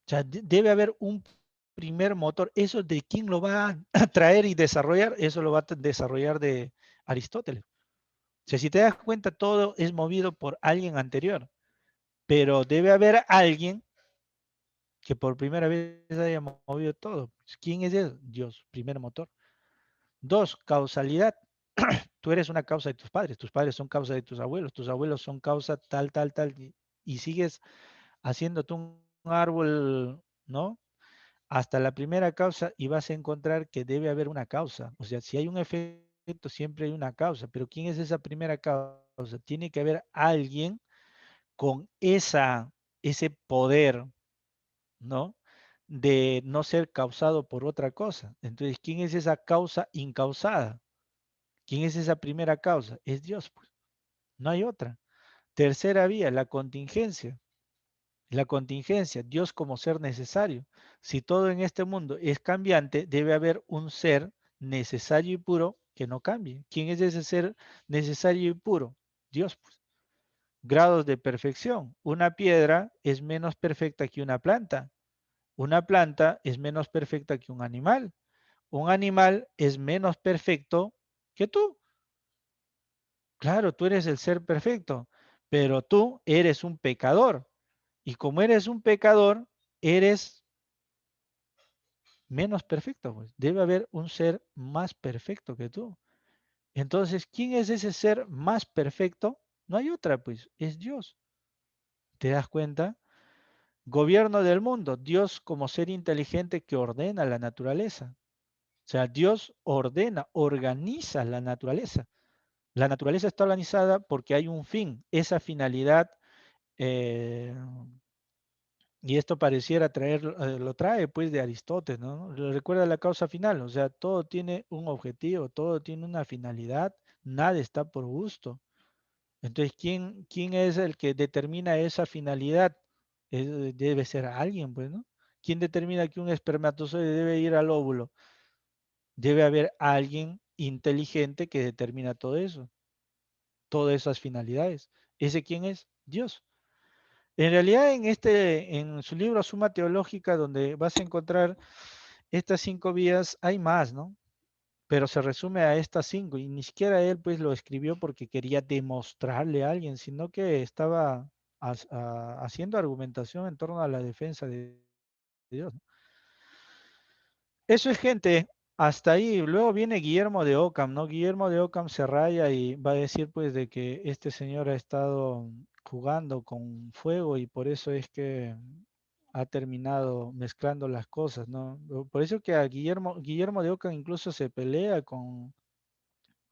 O sea, debe haber un primer motor. Eso de quién lo va a traer y desarrollar, eso lo va a desarrollar de Aristóteles. O sea, si te das cuenta, todo es movido por alguien anterior, pero debe haber alguien que por primera vez haya movido todo. ¿Quién es Dios? Dios, primer motor. Dos, causalidad. Tú eres una causa de tus padres son causa de tus abuelos son causa tal, tal, tal, y sigues haciéndote un árbol, ¿no? hasta la primera causa y vas a encontrar que debe haber una causa. O sea, si hay un efecto, siempre hay una causa. Pero ¿quién es esa primera causa? Tiene que haber alguien con ese poder, ¿no? De no ser causado por otra cosa. Entonces, ¿quién es esa causa incausada? ¿Quién es esa primera causa? Es Dios, pues. No hay otra. Tercera vía, la contingencia. La contingencia, Dios como ser necesario. Si todo en este mundo es cambiante, debe haber un ser necesario y puro que no cambie. ¿Quién es ese ser necesario y puro? Dios, pues. Grados de perfección. Una piedra es menos perfecta que una planta. Una planta es menos perfecta que un animal. Un animal es menos perfecto que tú. Claro, tú eres el ser perfecto, pero tú eres un pecador. Y como eres un pecador, eres menos perfecto, pues. Debe haber un ser más perfecto que tú. Entonces, ¿quién es ese ser más perfecto? No hay otra, pues, es Dios. ¿Te das cuenta? Gobierno del mundo, Dios como ser inteligente que ordena la naturaleza. O sea, Dios ordena, organiza la naturaleza. La naturaleza está organizada porque hay un fin, esa finalidad, eh, y esto pareciera traer, lo trae pues de Aristóteles, ¿no? Recuerda la causa final, o sea, todo tiene un objetivo, todo tiene una finalidad, nada está por gusto. Entonces, ¿quién es el que determina esa finalidad? Debe ser alguien, pues, ¿no? ¿Quién determina que un espermatozoide debe ir al óvulo? Debe haber alguien inteligente que determina todo eso, todas esas finalidades. ¿Ese quién es? Dios. En realidad, en su libro Suma Teológica, donde vas a encontrar estas 5 vías, hay más, ¿no? Pero se resume a estas 5 y ni siquiera él pues lo escribió porque quería demostrarle a alguien, sino que estaba haciendo argumentación en torno a la defensa de Dios, ¿no? Eso es, gente, hasta ahí. Luego viene Guillermo de Ockham, ¿no? Guillermo de Ockham se raya y va a decir pues de que este señor ha estado jugando con fuego y por eso es que ha terminado mezclando las cosas, ¿no? Por eso que a Guillermo de Ockham incluso se pelea con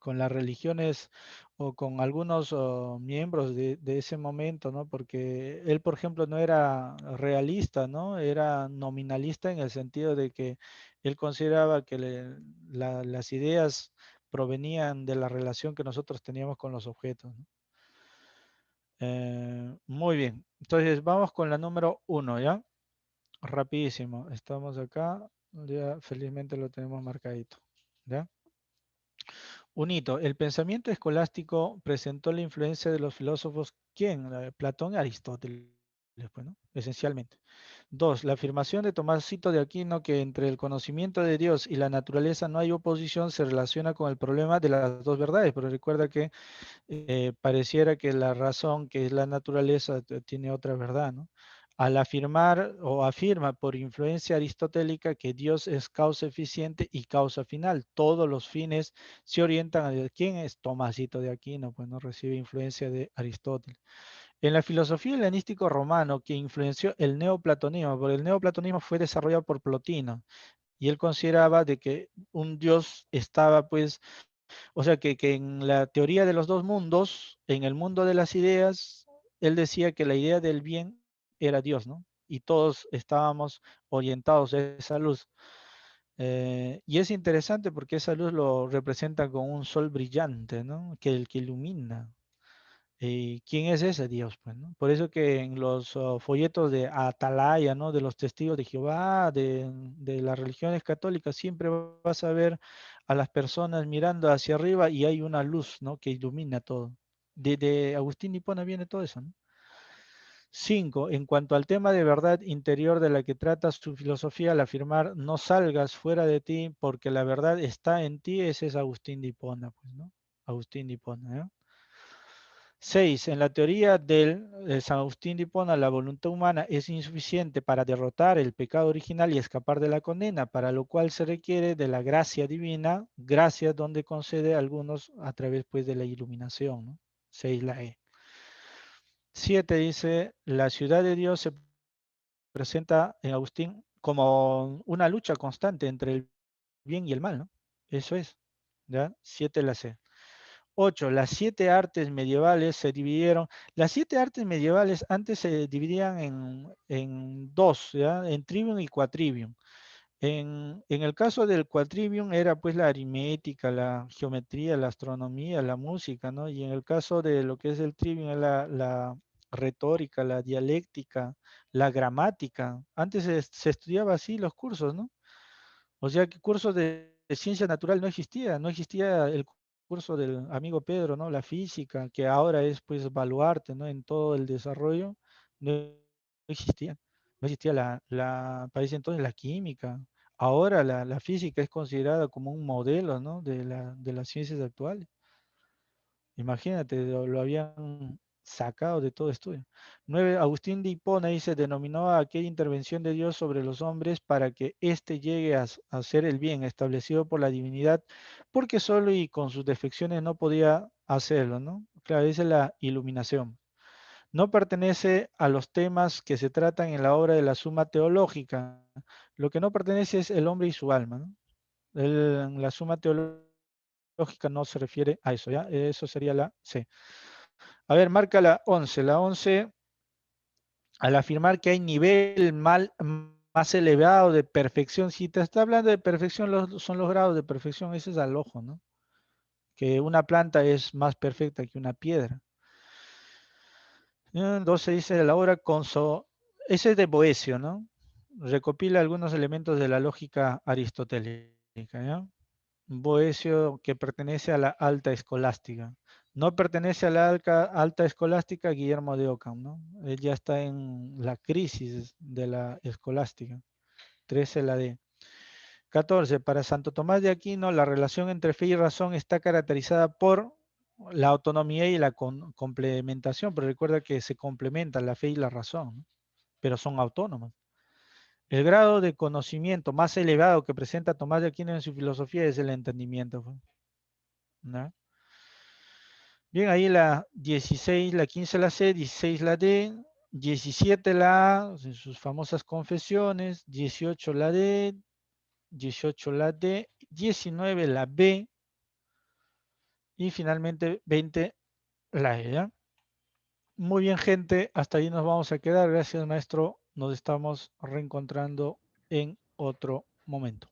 las religiones o con algunos miembros de ese momento, ¿no? Porque él, por ejemplo, no era realista, ¿no? Era nominalista en el sentido de que él consideraba que las ideas provenían de la relación que nosotros teníamos con los objetos, ¿no? Muy bien, entonces vamos con la número 1, ¿ya? Rapidísimo, estamos acá, ya felizmente lo tenemos marcadito, ¿ya? Un hito. El pensamiento escolástico presentó la influencia de los filósofos, ¿quién? Platón y Aristóteles, pues, ¿no? Esencialmente. 2. La afirmación de Tomásito de Aquino que entre el conocimiento de Dios y la naturaleza no hay oposición se relaciona con el problema de las dos verdades, pero recuerda que pareciera que la razón, que es la naturaleza, tiene otra verdad, ¿no? Al afirmar o afirma por influencia aristotélica que Dios es causa eficiente y causa final. Todos los fines se orientan a Dios. ¿Quién es Tomasito de Aquino? Pues no recibe influencia de Aristóteles. En la filosofía helenístico romano que influenció el neoplatonismo, porque el neoplatonismo fue desarrollado por Plotino y él consideraba de que un Dios estaba pues, o sea, que en la teoría de los dos mundos, en el mundo de las ideas, él decía que la idea del bien era Dios, ¿no? Y todos estábamos orientados a esa luz. Y es interesante porque esa luz lo representa con un sol brillante, ¿no? Que el que ilumina. ¿Quién es ese Dios? Pues, ¿no? Por eso que en los folletos de Atalaya, ¿no? De los testigos de Jehová, de las religiones católicas, siempre vas a ver a las personas mirando hacia arriba y hay una luz, ¿no? Que ilumina todo. De Agustín Hipona viene todo eso, ¿no? 5. En cuanto al tema de verdad interior de la que trata su filosofía, al afirmar no salgas fuera de ti porque la verdad está en ti, ese es Agustín de Hipona, pues, ¿no? Agustín de Hipona, ¿no? 6. En la teoría de San Agustín de Hipona, la voluntad humana es insuficiente para derrotar el pecado original y escapar de la condena, para lo cual se requiere de la gracia divina, gracia donde concede a algunos a través pues, de la iluminación, ¿no? 6 la E. 7 dice, la ciudad de Dios se presenta en Agustín como una lucha constante entre el bien y el mal, ¿no? Eso es, ¿ya? 7 la C. 8. Las 7 artes medievales se dividieron. Las 7 artes medievales antes se dividían en dos, ¿ya? En trivium y quadrivium. En el caso del quadrivium era pues la aritmética, la geometría, la astronomía, la música, ¿no? Y en el caso de lo que es el trivium es la retórica, la dialéctica, la gramática. Antes se estudiaba así los cursos, ¿no? O sea que cursos de ciencia natural no existía, no existía el curso del amigo Pedro, ¿no? La física, que ahora es pues baluarte, ¿no? En todo el desarrollo, no existía. No existía parece entonces la química. Ahora la física es considerada como un modelo, ¿no? De las ciencias actuales. Imagínate, lo habían sacado de todo estudio. 9. Agustín de Hipona dice, denominó a aquella intervención de Dios sobre los hombres para que éste llegue a hacer el bien establecido por la divinidad, porque solo y con sus defecciones no podía hacerlo, ¿no? Claro, esa es la iluminación. No pertenece a los temas que se tratan en la obra de la Suma Teológica. Lo que no pertenece es el hombre y su alma, ¿no? La Suma Teológica no se refiere a eso, ¿ya? Eso sería la C. A ver, marca la 11. La 11, al afirmar que hay nivel más elevado de perfección, si te está hablando de perfección, son los grados de perfección, ese es al ojo, ¿no? Que una planta es más perfecta que una piedra. 12 dice la obra ese es de Boecio, ¿no? Recopila algunos elementos de la lógica aristotélica, ¿ya? Boecio, que pertenece a la alta escolástica. No pertenece a la alta escolástica Guillermo de Ockham, ¿no? Él ya está en la crisis de la escolástica. 13 la D. 14. Para Santo Tomás de Aquino, la relación entre fe y razón está caracterizada por la autonomía y la complementación, pero recuerda que se complementan la fe y la razón, ¿no? Pero son autónomas. El grado de conocimiento más elevado que presenta Tomás de Aquino en su filosofía es el entendimiento, ¿no? Bien, ahí la 16, la 15 la C, 16 la D, 17 la A, en sus famosas confesiones, 18 la D, 18 la D, 19 la B y finalmente 20 la E, ¿ya? Muy bien, gente, hasta ahí nos vamos a quedar. Gracias, maestro. Nos estamos reencontrando en otro momento.